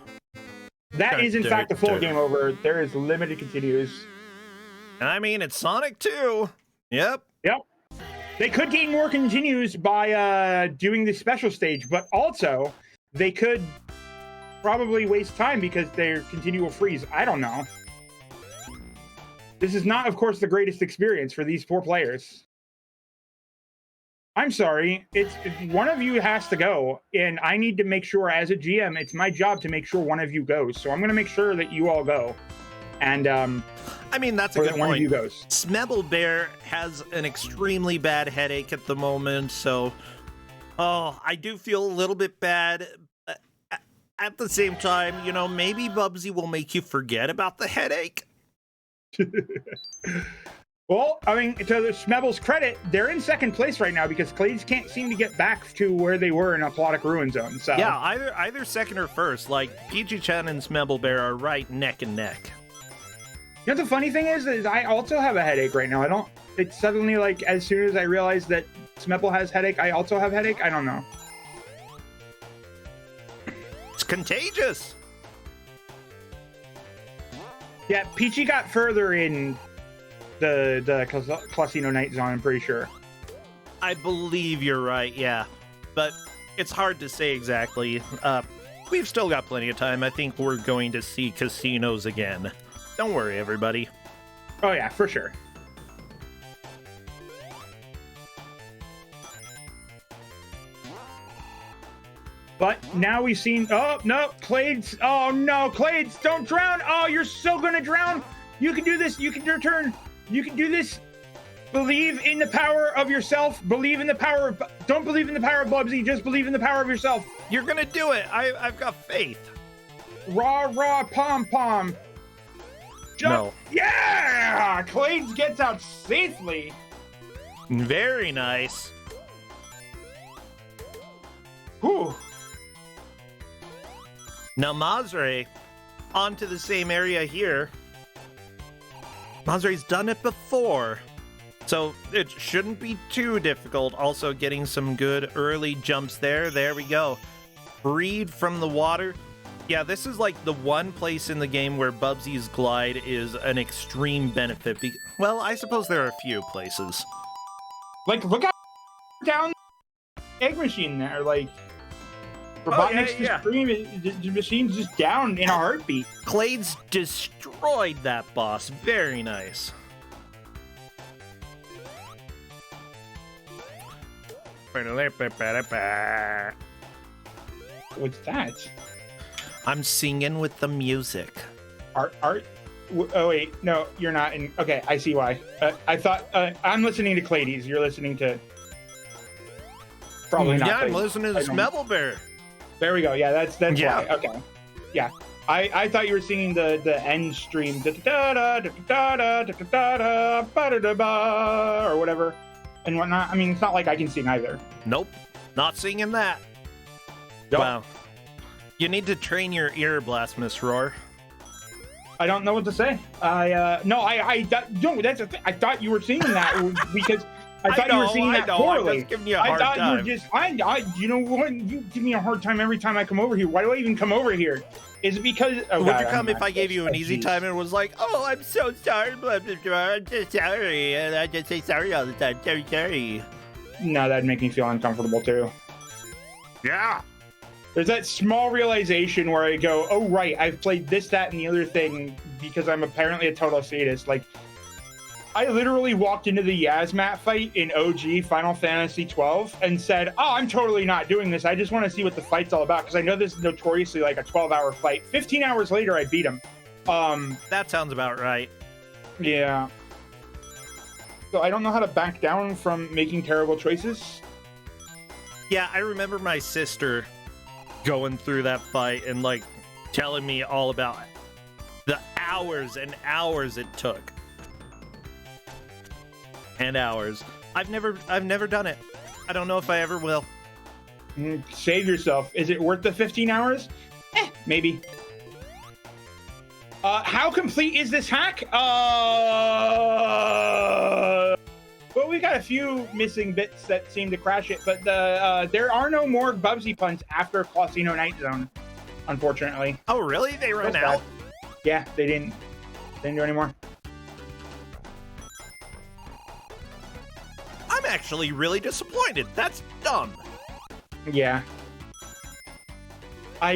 That is, in fact, a full game over. There is limited continues. I mean, it's Sonic 2. Yep. They could gain more continues by doing the special stage, but also they could probably waste time because their continue will freeze. I don't know. This is not, of course, the greatest experience for these 4 players. I'm sorry. It's one of you has to go, and I need to make sure, as a GM, it's my job to make sure one of you goes. So I'm going to make sure that you all go. And I mean, that's a good point. One of you goes. Smellbear has an extremely bad headache at the moment, so I do feel a little bit bad. At the same time, you know, maybe Bubsy will make you forget about the headache. Well, I mean, to the Smebel's credit, they're in second place right now because Clades can't seem to get back to where they were in Aquatic Ruin Zone. So yeah, either second or first. Like, Peachy-chan and Smellbear are right neck and neck. You know, the funny thing is I also have a headache right now. It's suddenly like, as soon as I realize that Smebel has headache, I also have headache. I don't know. It's contagious. Yeah, Peachy got further in the Classino Night Zone, I'm pretty sure. I believe you're right, yeah. But it's hard to say exactly. We've still got plenty of time. I think we're going to see casinos again. Don't worry, everybody. Oh, yeah, for sure. But now we've seen, oh, no, Clades, oh, no, Clades, don't drown. Oh, you're so going to drown. You can do this. You can your turn. You can do this. Believe in the power of yourself. Believe in the power of, don't believe in the power of Bubsy. Just believe in the power of yourself. You're going to do it. I've got faith. Rah, rah, pom, pom. Jump. No. Yeah! Clades gets out safely. Very nice. Whew. Now, Mazre, onto the same area here. Mazre's done it before, so it shouldn't be too difficult. Also getting some good early jumps there. There we go. Breed from the water. Yeah, this is like the one place in the game where Bubsy's glide is an extreme benefit. Well, I suppose there are a few places. Like, look out down the egg machine there. Like, Robotnik's stream, the machine's just down in a heartbeat. Clades destroyed that boss. Very nice. What's that? I'm singing with the music. Art? Oh, wait. No, you're not in. Okay, I see why. I thought, I'm listening to Clades. You're listening to. Probably not. Yeah, I'm Clades. listening to Smebble Bear. There we go. Yeah, that's yeah. why. Okay. Yeah. I thought you were singing the end stream or whatever and whatnot. I mean, it's not like I can sing either. Nope, not singing that. Nope. Wow. You need to train your ear, Blasphemous Roar. I don't know what to say. No, that's a thing. I thought you were singing that because I thought you were singing that poorly. I'm just giving you a hard time. You were just, you know what? You give me a hard time every time I come over here. Why do I even come over here? Is it because? Oh, would you come if I gave you an easy time and was like, "Oh, I'm so sorry, I'm just sorry," and I just say sorry all the time. Sorry. No, that'd make me feel uncomfortable too. Yeah. There's that small realization where I go, "Oh right, I've played this, that, and the other thing because I'm apparently a total sadist." Like, I literally walked into the Yasmat fight in OG Final Fantasy 12 and said, "Oh, I'm totally not doing this. I just want to see what the fight's all about because I know this is notoriously like a 12-hour fight." 15 hours later, I beat him. That sounds about right. Yeah. So I don't know how to back down from making terrible choices. Yeah, I remember my sister going through that fight and like telling me all about the hours and hours it took. And hours. I've never done it. I don't know if I ever will. Save yourself. Is it worth the 15 hours? Maybe. How complete is this hack? Well, we got a few missing bits that seem to crash it, but there are no more Bubsy puns after Casino Night Zone, unfortunately. Oh, really? They ran out? Yeah, they didn't do anymore. I'm actually really disappointed. That's dumb. Yeah. I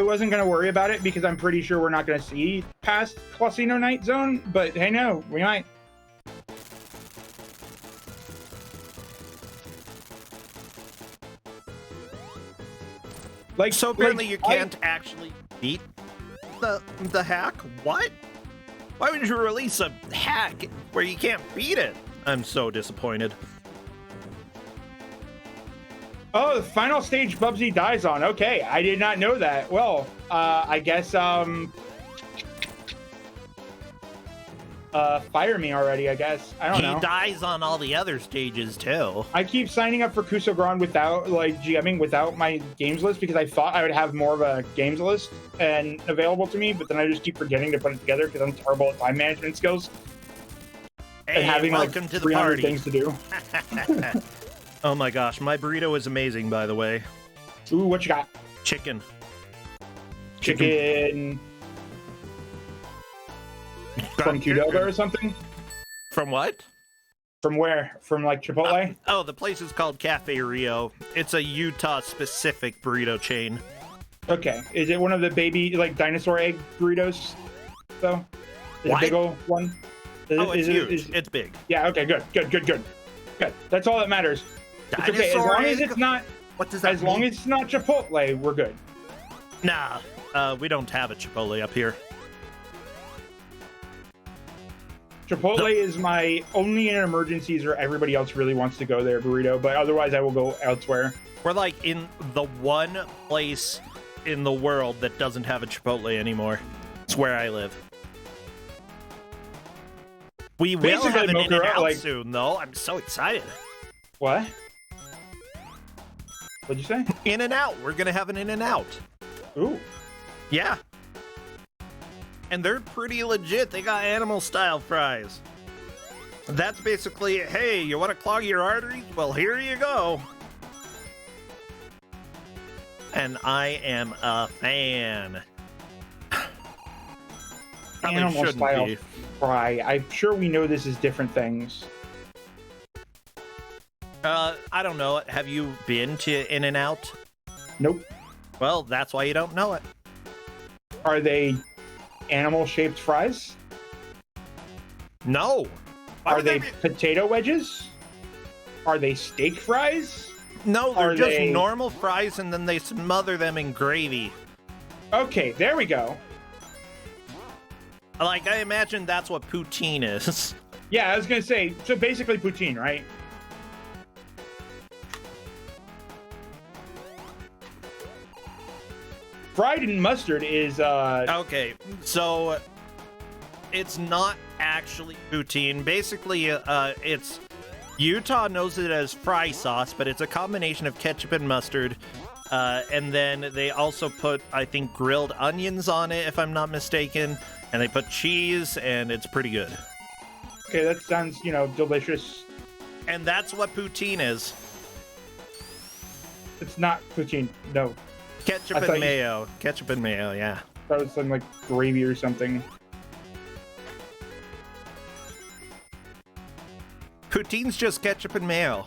wasn't going to worry about it because I'm pretty sure we're not going to see past Casino Night Zone, but hey, no, we might. Like, so apparently you can't actually beat the hack? What? Why would you release a hack where you can't beat it? I'm so disappointed. Oh, the final stage Bubsy dies on. Okay, I did not know that. Well, I guess, fire me already, I guess. I don't know. He dies on all the other stages, too. I keep signing up for Kuso6rande without, like, GMing without my games list because I thought I would have more of a games list and available to me, but then I just keep forgetting to put it together because I'm terrible at time management skills. Hey, and having, welcome like, to the 300 party. things to do. Oh my gosh, my burrito is amazing, by the way. Ooh, what you got? Chicken. Chicken. From Qdoba or something? From what? From where? From like Chipotle? Oh, the place is called Cafe Rio. It's a Utah-specific burrito chain. Okay. Is it one of the baby, like, dinosaur egg burritos, though? Is it a big old one? It's huge. It's big. Yeah, okay, good. Good. That's all that matters. It's okay. As long as it's not What does that As mean? long as it's not Chipotle, we're good. Nah, we don't have a Chipotle up here. Chipotle is my only in emergencies or everybody else really wants to go there burrito, but otherwise I will go elsewhere. We're like in the one place in the world that doesn't have a Chipotle anymore. It's where I live. We will Basically, have an Mocha, In-N-Out like- soon, though. I'm so excited. What? What'd you say? In-N-Out. We're going to have an In-N-Out. Ooh. Yeah. And they're pretty legit. They got animal-style fries. That's basically, hey, you want to clog your arteries? Well, here you go. And I am a fan. Probably Animal shouldn't style be. fry. I'm sure we know this is different things. I don't know. Have you been to In-N-Out? Nope. Well, that's why you don't know it. Are they animal-shaped fries? No. Why Are would they there potato wedges? Are they steak fries? No, they're are just they- normal fries, and then they smother them in gravy. Okay, there we go. Like, I imagine that's what poutine is. Yeah, I was gonna say, so basically poutine, right? Fried in mustard is Okay, so it's not actually poutine. Basically, it's Utah knows it as fry sauce, but it's a combination of ketchup and mustard. And then they also put, I think, grilled onions on it, if I'm not mistaken. And they put cheese, and it's pretty good. okay, that sounds, delicious. And that's what poutine is. It's not poutine, no. Ketchup I thought and you- mayo. Ketchup and mayo, yeah. That was some like gravy or something. Poutine's just ketchup and mayo.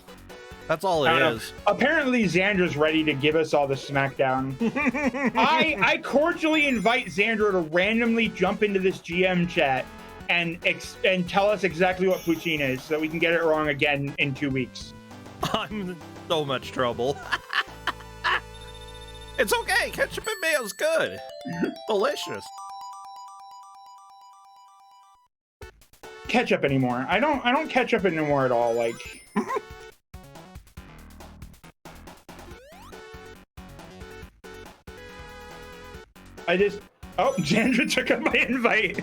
That's all I it don't know. is. Apparently, Xandra's ready to give us all the smackdown. I cordially invite Xandra to randomly jump into this GM chat and tell us exactly what poutine is, so that we can get it wrong again in 2 weeks. I'm in so much trouble. It's okay. Ketchup and mayo's good. Delicious. Ketchup anymore? I don't ketchup anymore at all. Like. I just. Oh, Xandra took up my invite.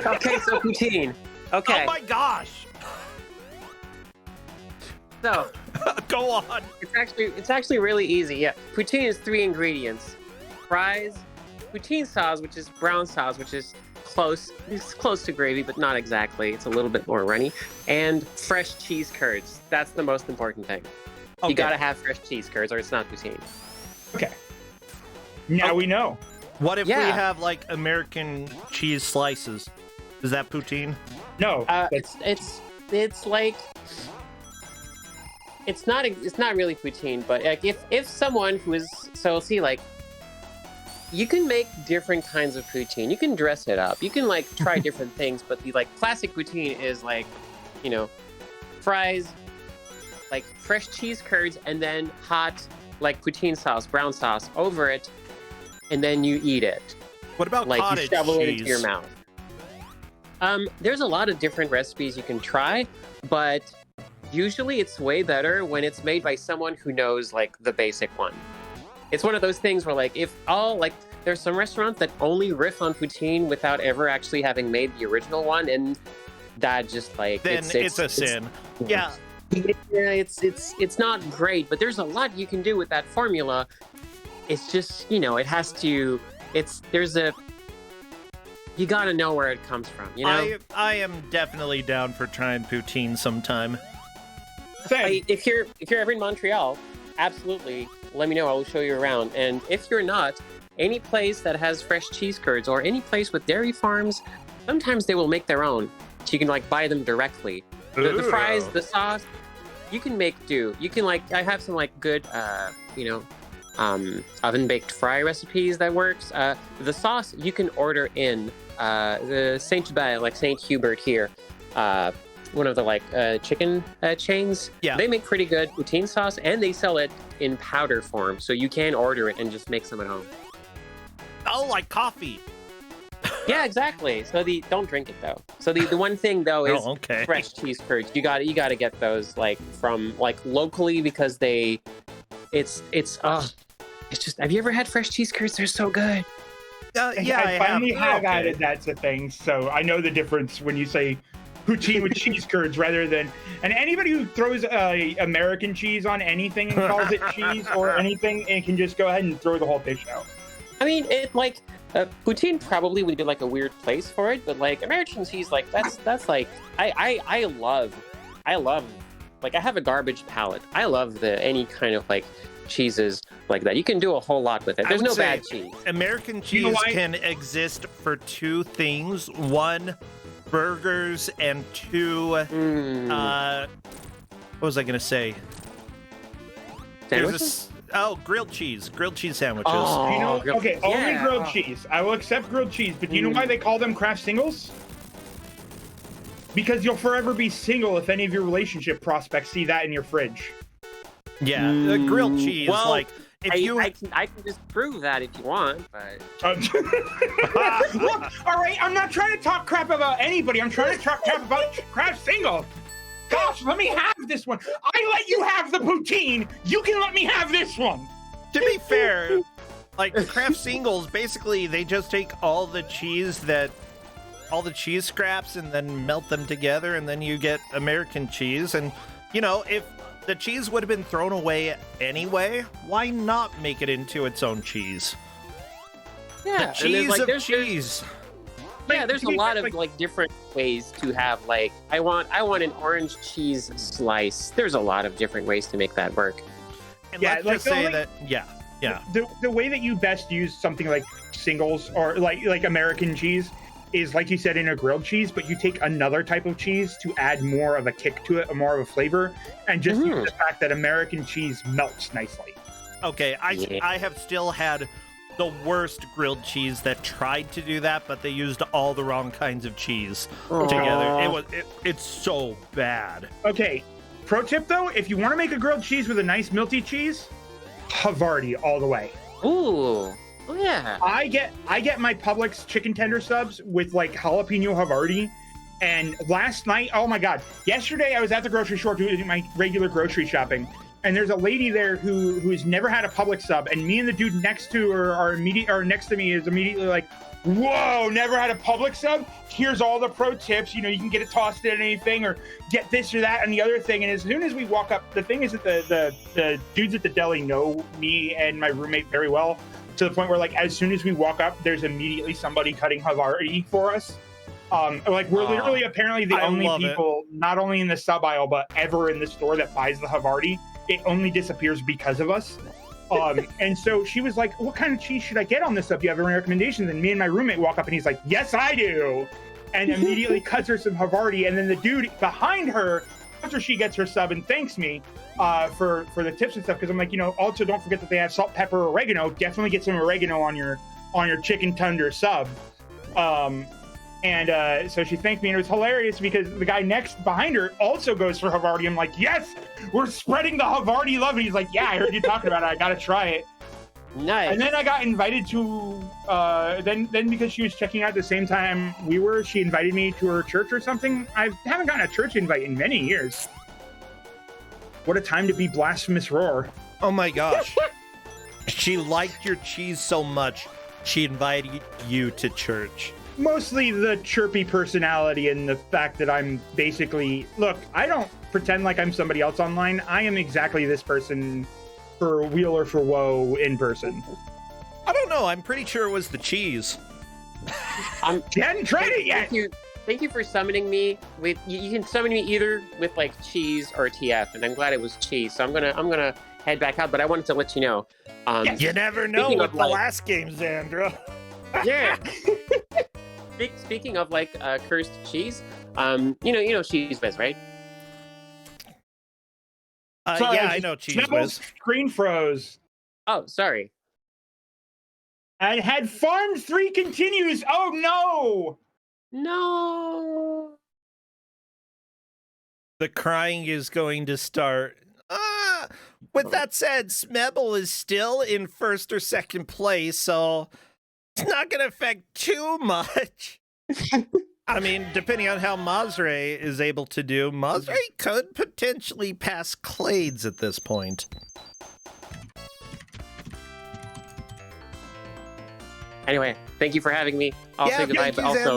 Okay, so poutine. Okay, Oh my gosh. so Go on. it's actually really easy. Yeah, poutine is 3 ingredients: fries, poutine sauce, which is brown sauce, which is close. It's close to gravy, but not exactly. It's a little bit more runny, and fresh cheese curds. That's the most important thing. Okay. You gotta have fresh cheese curds, or it's not poutine. Okay. Now we know. What if we Yeah. have like American cheese slices? Is that poutine? No. that's- It's like it's not really poutine, but like if someone who is like you can make different kinds of poutine. You can dress it up. You can like try different things, but the like classic poutine is like, fries, like fresh cheese curds, and then hot like poutine sauce, brown sauce over it, and then you eat it. What about Like you cottage shovel cheese? it into your mouth. There's a lot of different recipes you can try, but usually it's way better when it's made by someone who knows like the basic one. It's one of those things where like there's some restaurants that only riff on poutine without ever actually having made the original one, and that just like Then it's a sin. Yeah. Yeah, it's not great, but there's a lot you can do with that formula. It's just, it has to, you gotta know where it comes from, I am definitely down for trying poutine sometime. Same. If you're ever in Montreal, absolutely, let me know. I will show you around. And if you're not, any place that has fresh cheese curds or any place with dairy farms, sometimes they will make their own. So you can like buy them directly. The fries, the sauce, you can make do. You can I have some like good, oven baked fry recipes that works. The sauce you can order in the Saint Hubert here. one of the like chicken chains. Yeah. They make pretty good poutine sauce, and they sell it in powder form, so you can order it and just make some at home. Oh, like coffee. Yeah, exactly. So don't drink it though. So the one thing though is okay. fresh cheese curds. You got to get those like from like locally because it's just. Have you ever had fresh cheese curds? They're so good. Yeah, I finally have Okay. added that to things, so I know the difference when you say poutine with cheese curds rather than. And anybody who throws American cheese on anything and calls it cheese or anything, it can just go ahead and throw the whole dish out. I mean, it like poutine probably would be like a weird place for it, but like American cheese, like that's like I love like I have a garbage palate. I love any kind of like cheeses like that. You can do a whole lot with it. There's no bad cheese. American cheese can exist for two things: one, burgers, and two. What was I gonna say? Sandwiches? Grilled cheese sandwiches. Oh, Okay, only yeah. grilled cheese. I will accept grilled cheese, but do you know why they call them craft singles? Because you'll forever be single if any of your relationship prospects see that in your fridge. Yeah, the grilled cheese. Well, like if I can just prove that if you want, but Look, all right, I'm not trying to talk crap about anybody. I'm trying to talk crap about craft single. Gosh, let me have this one. I let you have the poutine. You can let me have this one. To be fair, like craft singles, basically they just take all the cheese scraps and then melt them together, and then you get American cheese. And you know, if the cheese would have been thrown away anyway, why not make it into its own cheese? yeah, The cheese and of cheese. Yeah, there's a lot of like different ways to have like I want an orange cheese slice. There's a lot of different ways to make that work. And Yeah, let's like, just say only- that, yeah. The way that you best use something like singles or like American cheese is like you said in a grilled cheese, but you take another type of cheese to add more of a kick to it, or more of a flavor, and just use the fact that American cheese melts nicely. Okay, I have still had the worst grilled cheese that tried to do that, but they used all the wrong kinds of cheese together. It's so bad. Okay, pro tip though, if you want to make a grilled cheese with a nice melty cheese, Havarti all the way. Ooh, oh yeah. I get my Publix chicken tender subs with like jalapeno Havarti. And last night, oh my God, yesterday I was at the grocery store doing my regular grocery shopping. And there's a lady there who's never had a Publix sub, and me and the dude next to her are next to me is immediately like, "Whoa, never had a Publix sub? Here's all the pro tips. You know, you can get it tossed in anything, or get this or that and the other thing." And as soon as we walk up, the thing is that the dudes at the deli know me and my roommate very well, to the point where like as soon as we walk up, there's immediately somebody cutting Havarti for us. Like we're literally apparently the only people, not only in the sub aisle but ever in the store that buys the Havarti. It only disappears because of us. And so she was like, "What kind of cheese should I get on this sub? Do you have any recommendations?" And me and my roommate walk up and he's like, "Yes, I do." And immediately cuts her some Havarti. And then the dude behind her, after she gets her sub and thanks me for the tips and stuff, because I'm like, you know, also don't forget that they have salt, pepper, oregano. Definitely get some oregano on your chicken tender sub. And so she thanked me, and it was hilarious because the guy next behind her also goes for Havarti. I'm like, "Yes, we're spreading the Havarti love." And he's like, "Yeah, I heard you talking about it. I gotta try it." Nice. And then I got invited to then because she was checking out at the same time we were, she invited me to her church or something. I haven't gotten a church invite in many years. What a time to be blasphemous roar. Oh my gosh. She liked your cheese so much, she invited you to church. Mostly the chirpy personality and the fact that I'm basically, look, I don't pretend like I'm somebody else online. I am exactly this person for weal or for woe in person. I don't know. I'm pretty sure it was the cheese. You hadn't tried it yet. Thank you for summoning me with. You can summon me either with like cheese or TF, and I'm glad it was cheese. So I'm gonna head back out. But I wanted to let you know. You never know with the last game, Xandra. Yeah. Speaking of like cursed cheese, you know Cheese Whiz, right? Sorry, yeah, I know Cheese Whiz. Screen froze. Oh, sorry. I had Farm 3 continues. Oh no! No. The crying is going to start. With that said, Smebble is still in first or second place, so it's not going to affect too much. I mean, depending on how Mazre is able to do, Mazre could potentially pass Clades at this point. Anyway, thank you for having me. I'll say goodbye. But also,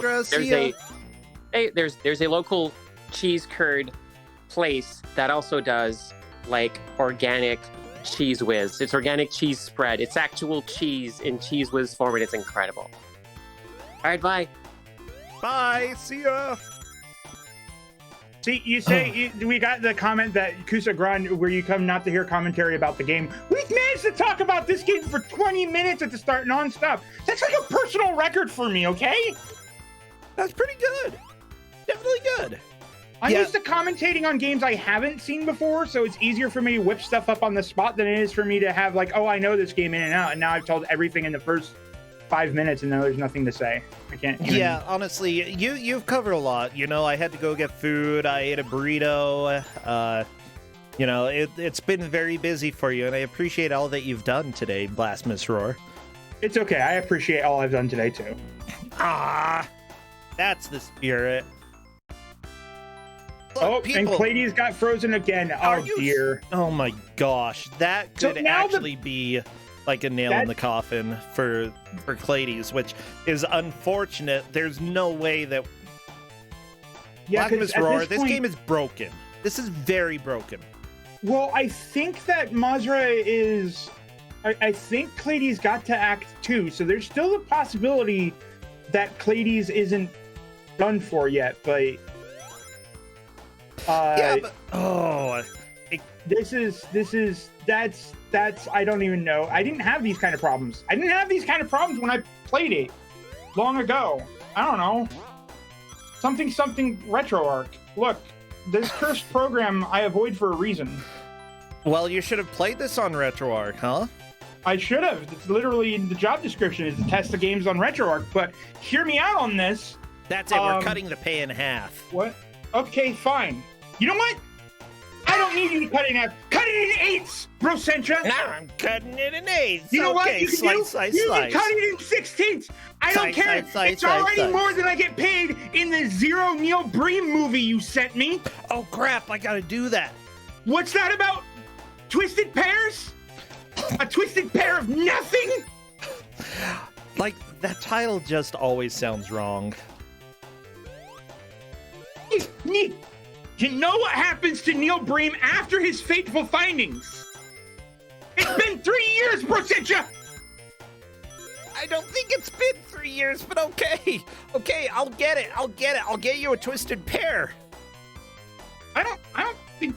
there's a local cheese curd place that also does like organic cheese whiz. It's organic cheese spread. It's actual cheese in cheese whiz form, and it's incredible. All right, bye. Bye. See ya. See, you say we got the comment that Kuso6rande, where you come not to hear commentary about the game. We've managed to talk about this game for 20 minutes at the start, nonstop. That's like a personal record for me, okay? That's pretty good. Definitely good. I'm used to commentating on games I haven't seen before, so it's easier for me to whip stuff up on the spot than it is for me to have like, oh, I know this game in and out, and now I've told everything in the first 5 minutes, and now there's nothing to say. I can't. Yeah, honestly, you've covered a lot. You know, I had to go get food. I ate a burrito. You know, it's been very busy for you, and I appreciate all that you've done today, Blasphemous Roar. It's okay. I appreciate all I've done today too. That's the spirit. Look, and Clades got frozen again. Oh dear. Oh my gosh, that could actually be like a nail in the coffin for Clades, which is unfortunate. There's no way that Blasphemous Roar, this game is broken. This is very broken. Well, I think that Mazre is... I think Clades got to Act 2, so there's still a possibility that Clades isn't done for yet, but... yeah, but... That's I don't even know. I didn't have these kind of problems. I didn't have these kind of problems when I played it long ago. I don't know. Something RetroArch. Look, this cursed program I avoid for a reason. Well, you should have played this on RetroArch, huh? I should have. It's literally in the job description is to test the games on RetroArch, but hear me out on this. That's it, we're cutting the pay in half. What? Okay, fine. You know what? I don't need you to cut it in half. Cut it in eighths, Brocentra. No, I'm cutting it in eighths. You know what? You slice. can cut it in 16ths. I don't care. It's already more than I get paid in the Zero Neil Breen movie you sent me. Oh, crap. I gotta do that. What's that about? Twisted pears? A twisted pair of nothing? Like, that title just always sounds wrong. You know what happens to Neil Breen after his fateful findings? It's been 3 years, Brocentra! I don't think it's been 3 years, but okay. Okay, I'll get it. I'll get you a twisted pear. I don't think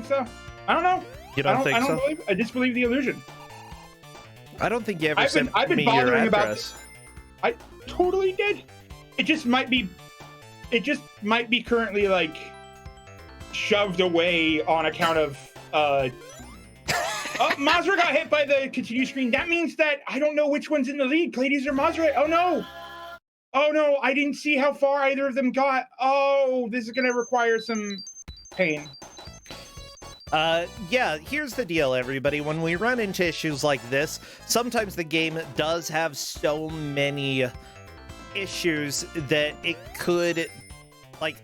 so. I don't know. You don't think so? I disbelieve the illusion. I don't think you ever sent I've been me your bothering address. about this. I totally did. It just might be currently like shoved away on account of Mazre got hit by the continue screen. That means that I don't know which one's in the lead, Clades or Mazre. Oh no, I didn't see how far either of them got. Oh, this is gonna require some pain. Yeah, here's the deal, everybody. When we run into issues like this, sometimes the game does have so many issues that it could, like,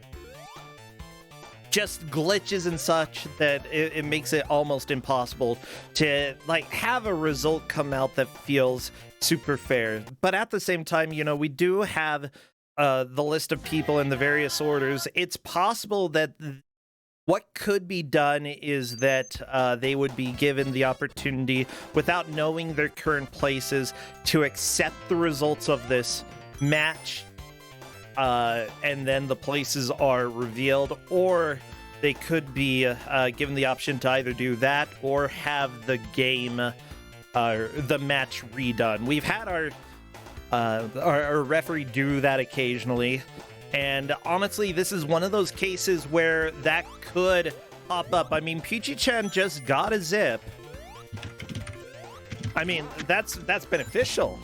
just glitches and such that it makes it almost impossible to, like, have a result come out that feels super fair. But at the same time, you know, we do have the list of people in the various orders. It's possible that what could be done is that they would be given the opportunity, without knowing their current places, to accept the results of this match, and then the places are revealed, or they could be given the option to either do that or have the game, the match redone. We've had our referee do that occasionally. And honestly, this is one of those cases where that could pop up. I mean, Peachy-chan just got a zip. I mean, that's beneficial.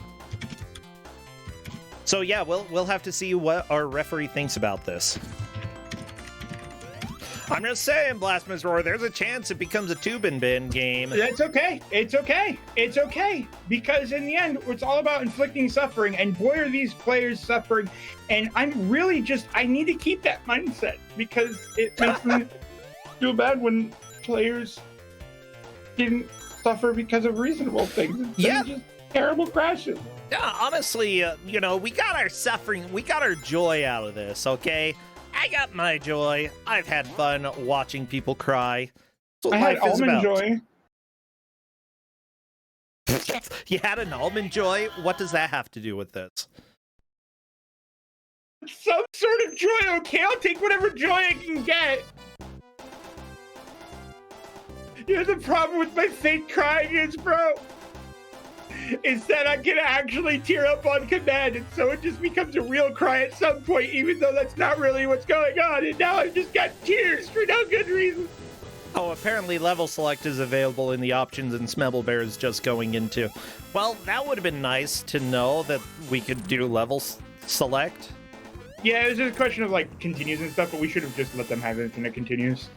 So yeah, we'll have to see what our referee thinks about this. I'm just saying, Blasphemous Roar, there's a chance it becomes a tube and bin game. That's okay. It's okay. It's okay. Because in the end, it's all about inflicting suffering. And boy, are these players suffering. And I'm really I need to keep that mindset because it makes me feel bad when players didn't suffer because of reasonable things. Yeah. Just terrible crashes. Yeah, honestly, we got our suffering, we got our joy out of this, okay? I got my joy. I've had fun watching people cry. That's what I had life is almond about. joy. You had an almond joy? What does that have to do with this? Some sort of joy, okay? I'll take whatever joy I can get. The problem with my fake crying is, bro, is that I can actually tear up on command, and so it just becomes a real cry at some point, even though that's not really what's going on, and now I've just got tears for no good reason. Oh, apparently level select is available in the options and Smebble Bear is just going into. Well, that would have been nice to know that we could do level select. Yeah, it was just a question of, continues and stuff, but we should have just let them have infinite continues.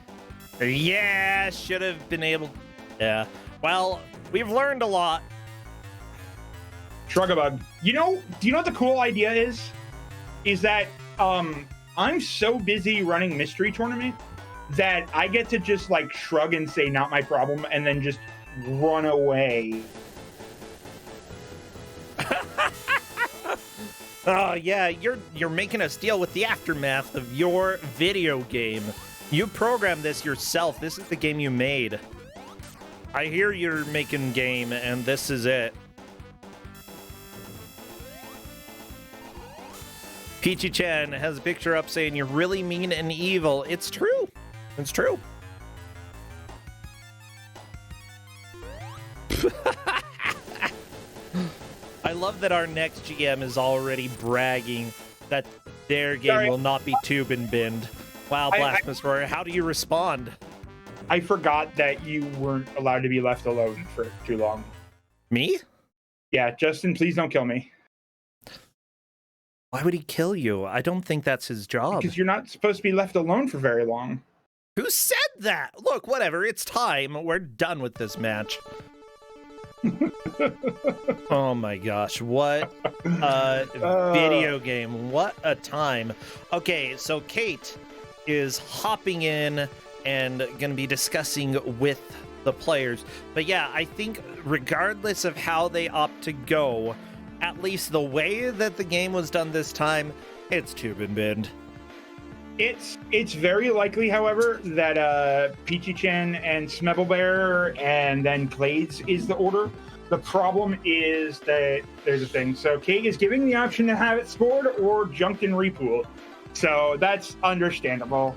Yeah, should have been able... Yeah. Well, we've learned a lot. Shrugabug. Do you know what the cool idea is? Is that I'm so busy running Mystery Tournament that I get to just shrug and say not my problem and then just run away. Oh yeah, you're making us deal with the aftermath of your video game. You programmed this yourself. This is the game you made. I hear you're making game and this is it. Peachy Chen has a picture up saying you're really mean and evil. It's true. It's true. I love that our next GM is already bragging that their game will not be tube and binned. Wow, Blasphemous Roar, how do you respond? I forgot that you weren't allowed to be left alone for too long. Me? Yeah, Justin, please don't kill me. Why would he kill you? I don't think that's his job. Because you're not supposed to be left alone for very long. Who said that? Look, whatever, it's time. We're done with this match. Oh my gosh, what a video game. What a time. Okay, so Kate is hopping in and going to be discussing with the players. But yeah, I think regardless of how they opt to go, at least the way that the game was done this time, it's tube and binned. It's very likely, however, that Peachy Chen and Smebble Bear and then Clades is the order. The problem is that there's a thing. So Kate is giving the option to have it scored or junked and repooled. So that's understandable.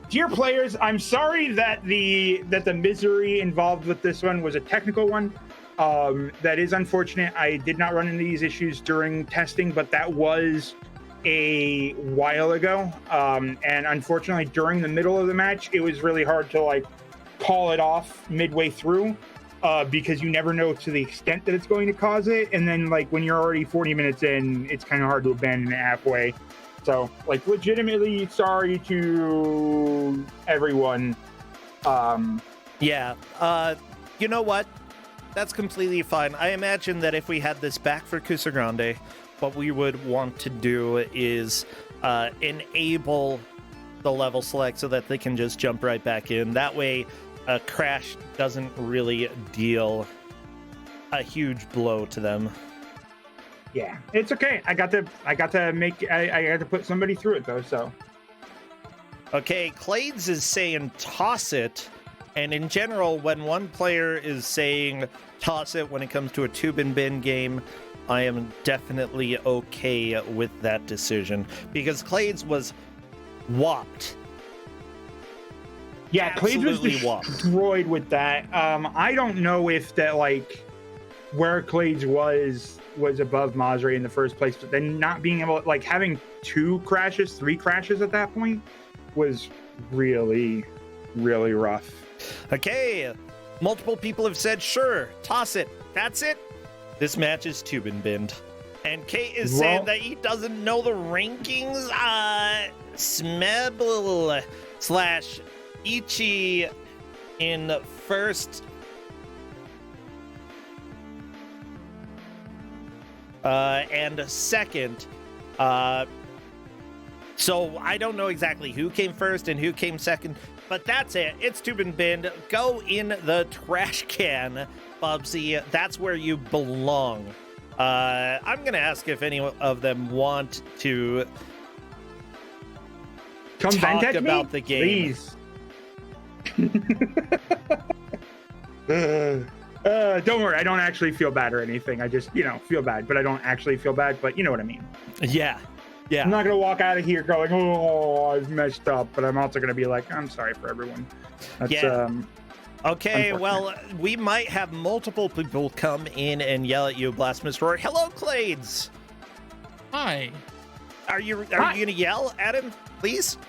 Dear players, I'm sorry that the misery involved with this one was a technical one. That is unfortunate. I did not run into these issues during testing, but that was a while ago. And unfortunately, during the middle of the match, it was really hard to call it off midway through because you never know to the extent that it's going to cause it. And then when you're already 40 minutes in, it's kind of hard to abandon it halfway. So legitimately sorry to everyone. Yeah. You know what? That's completely fine. I imagine that if we had this back for Kuso6rande, what we would want to do is enable the level select so that they can just jump right back in. That way, a crash doesn't really deal a huge blow to them. Yeah, it's okay. I got to put somebody through it though. So okay, Clades is saying toss it. And in general, when one player is saying toss it when it comes to a tube and bin game, I am definitely okay with that decision because Clades was whopped. Yeah, Clades was whopped. destroyed with that. I don't know if that where Clades was above Masri in the first place, but then not being able having 3 crashes at that point was really, really rough. Okay, multiple people have said, sure, toss it. That's it. This match is tube and binned. And Kate is saying that he doesn't know the rankings. Smebl slash Ichi in first. And second. So I don't know exactly who came first and who came second, but that's it. It's Tubin Bin. Go in the trash can, Bubsy. That's where you belong. I'm going to ask if any of them want to talk about the game. Please. Don't worry, I don't actually feel bad or anything. I just, feel bad, but I don't actually feel bad, but you know what I mean. Yeah. I'm not going to walk out of here going, oh, I've messed up, but I'm also going to be like, I'm sorry for everyone. That's, Okay, well, we might have multiple people come in and yell at you, Blasphemous Roar. Hello, Clades. Hi. Are you going to yell at him, please?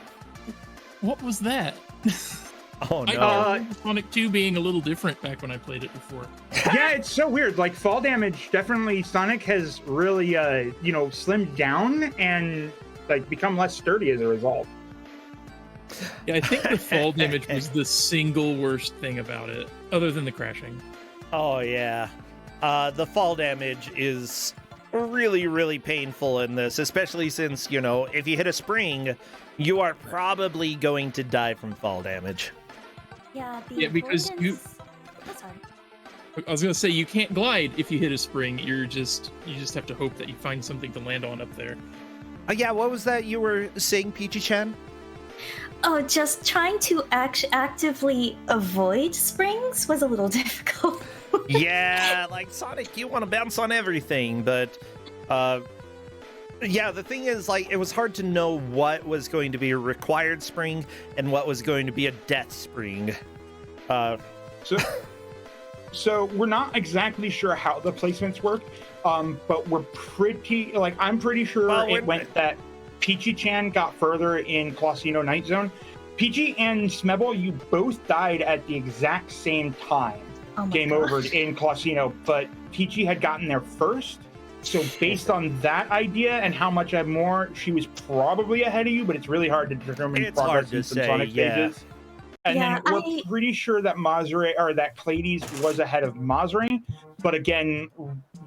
What was that? Oh, no. I remember Sonic 2 being a little different back when I played it before. Yeah, it's so weird. Like, fall damage, definitely Sonic has really, slimmed down and, become less sturdy as a result. Yeah, I think the fall damage was the single worst thing about it, other than the crashing. Oh, yeah. The fall damage is really, really painful in this, especially since, if you hit a spring, you are probably going to die from fall damage. Yeah, because you... Oh, sorry. I was going to say, you can't glide if you hit a spring. You just have to hope that you find something to land on up there. Yeah, what was that you were saying, Peachy-chan? Oh, just trying to actively avoid springs was a little difficult. Yeah, like Sonic, you want to bounce on everything, but yeah, the thing is, it was hard to know what was going to be a required spring and what was going to be a death spring. So we're not exactly sure how the placements work, but we're I'm pretty sure it went that Peachy-chan got further in Colosino Night Zone. Peachy and Smebble, you both died at the exact same time. Game over in Colosino, but Peachy had gotten there first. So based on that idea and how much I have more, she was probably ahead of you, but it's really hard to determine progress in some Sonic stages. And then we're pretty sure that that Clades was ahead of Mazre, but again,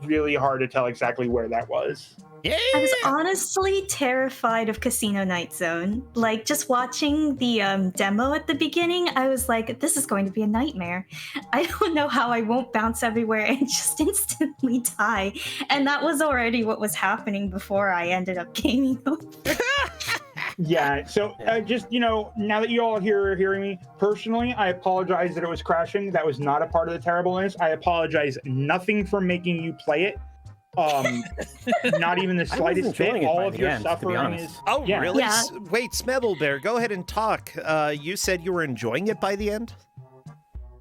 really hard to tell exactly where that was. Yeah. I was honestly terrified of Casino Night Zone. Just watching the demo at the beginning, I was like, this is going to be a nightmare. I don't know how I won't bounce everywhere and just instantly die. And that was already what was happening before I ended up gaming over. Yeah, so just, now that you all are hearing me, personally, I apologize that it was crashing. That was not a part of the terribleness. I apologize nothing for making you play it. Not even the slightest bit. All of your suffering is... Oh, yeah. really? Yeah. Wait, Smebble Bear, go ahead and talk. You said you were enjoying it by the end?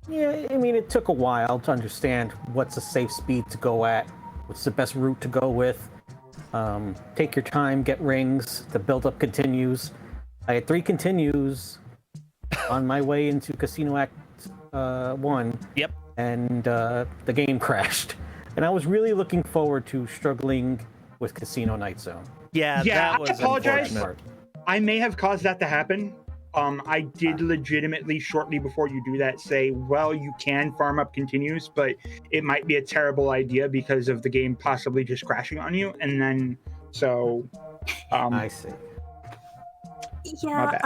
Yeah, I mean, it took a while to understand what's a safe speed to go at, what's the best route to go with. Take your time, get rings, the build-up continues. I had 3 continues on my way into Casino Act 1. Yep. And the game crashed. And I was really looking forward to struggling with Casino Night Zone. Yeah, that was I apologize. unfortunate. I may have caused that to happen. I did legitimately, shortly before you do that, say, well, you can farm up continues, but it might be a terrible idea because of the game possibly just crashing on you. And then, so... I see. Yeah,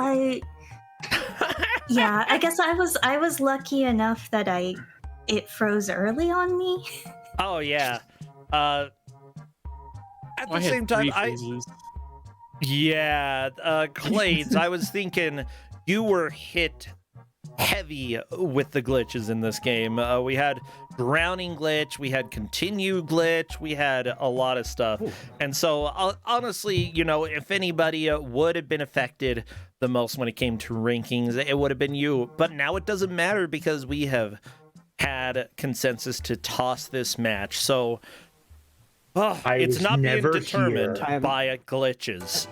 I guess I was lucky enough that it froze early on me. Oh, yeah. At the same time, Clades, I was thinking you were hit heavy with the glitches in this game. We had drowning glitch, we had continue glitch, we had a lot of stuff. Ooh. And so, honestly, if anybody would have been affected the most when it came to rankings, it would have been you. But now it doesn't matter because we have had consensus to toss this match. So it's not being determined by glitches.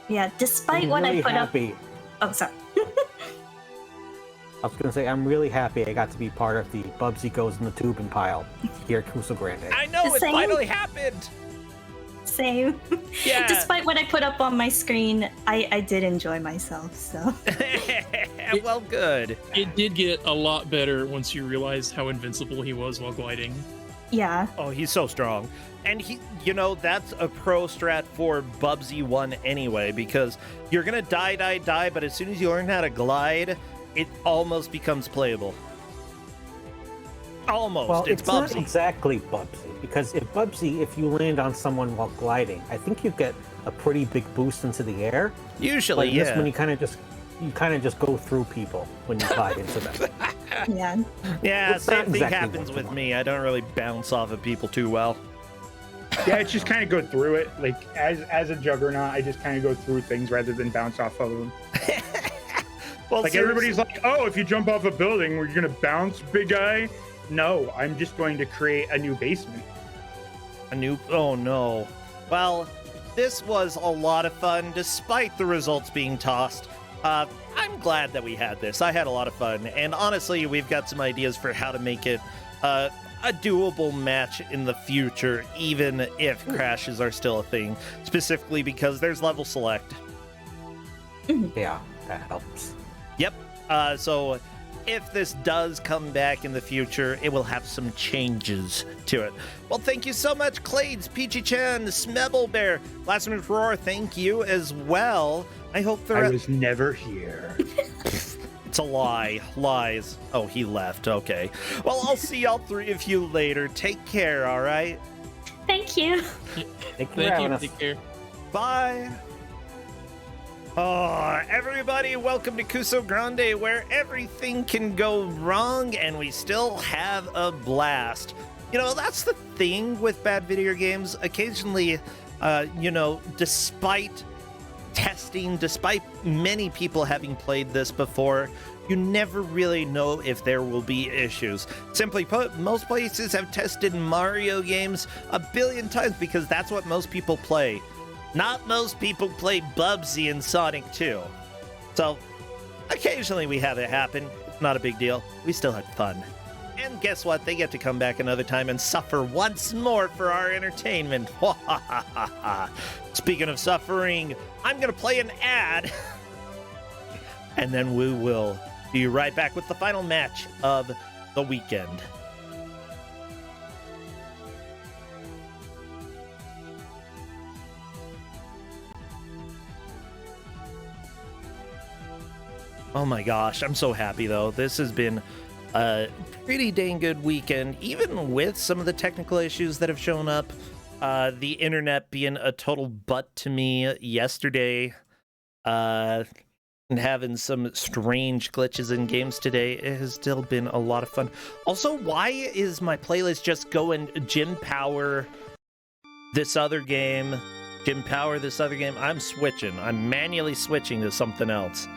Yeah, despite what I put happy. up. Oh, sorry. I was going to say, I'm really happy I got to be part of the Bubsy Goes in the Tube and pile here at Kuso6rande. I know, it finally happened! same. Yeah. Despite what I put up on my screen, I did enjoy myself, so. Well, good. It did get a lot better once you realized how invincible he was while gliding. Yeah. Oh, he's so strong. And that's a pro strat for Bubsy 1 anyway, because you're going to die, but as soon as you learn how to glide, it almost becomes playable. Almost. Well, it's it's Bubsy. not exactly Bubsy, because if you land on someone while gliding, I think you get a pretty big boost into the air. Usually, But yeah. this one, you kind of just go through people when you glide into them. Yeah. Yeah, It's same not thing exactly happens what you with want. me. I don't really bounce off of people too well. Yeah, it's just kind of go through it. Like as a juggernaut, I just kind of go through things rather than bounce off of them. Well, Like everybody's like, oh, if you jump off a building, you're gonna bounce, big guy. No, I'm just going to create a new basement. Oh no. Well, this was a lot of fun despite the results being tossed. I'm glad that we had this. I had a lot of fun, and honestly, we've got some ideas for how to make it a doable match in the future, even if crashes are still a thing, specifically because there's level select. Yeah, that helps. Yep. So if this does come back in the future, it will have some changes to it. Well, thank you so much, Clades, Peachy-chan, Smebble Last Minute Roar, thank you as well. I hope I was never here. It's a lie. Lies. Oh, he left. Okay. Well, I'll see all three of you later. Take care, all right? Thank you. Thank you. Take care. Bye. Oh, everybody, welcome to Kuso6rande, where everything can go wrong and we still have a blast. That's the thing with bad video games. Occasionally, despite testing, despite many people having played this before, you never really know if there will be issues. Simply put, most places have tested Mario games a billion times because that's what most people play. Not most people play Bubsy and Sonic 2. So, occasionally we have it happen. It's not a big deal. We still had fun. And guess what? They get to come back another time and suffer once more for our entertainment. Speaking of suffering, I'm going to play an ad. And then we will be right back with the final match of the weekend. Oh my gosh, I'm so happy though. This has been a pretty dang good weekend, even with some of the technical issues that have shown up. The internet being a total butt to me yesterday, and having some strange glitches in games today. It has still been a lot of fun. Also, why is my playlist just going Gym Power this other game, Gym Power this other game? I'm switching. I'm manually switching to something else.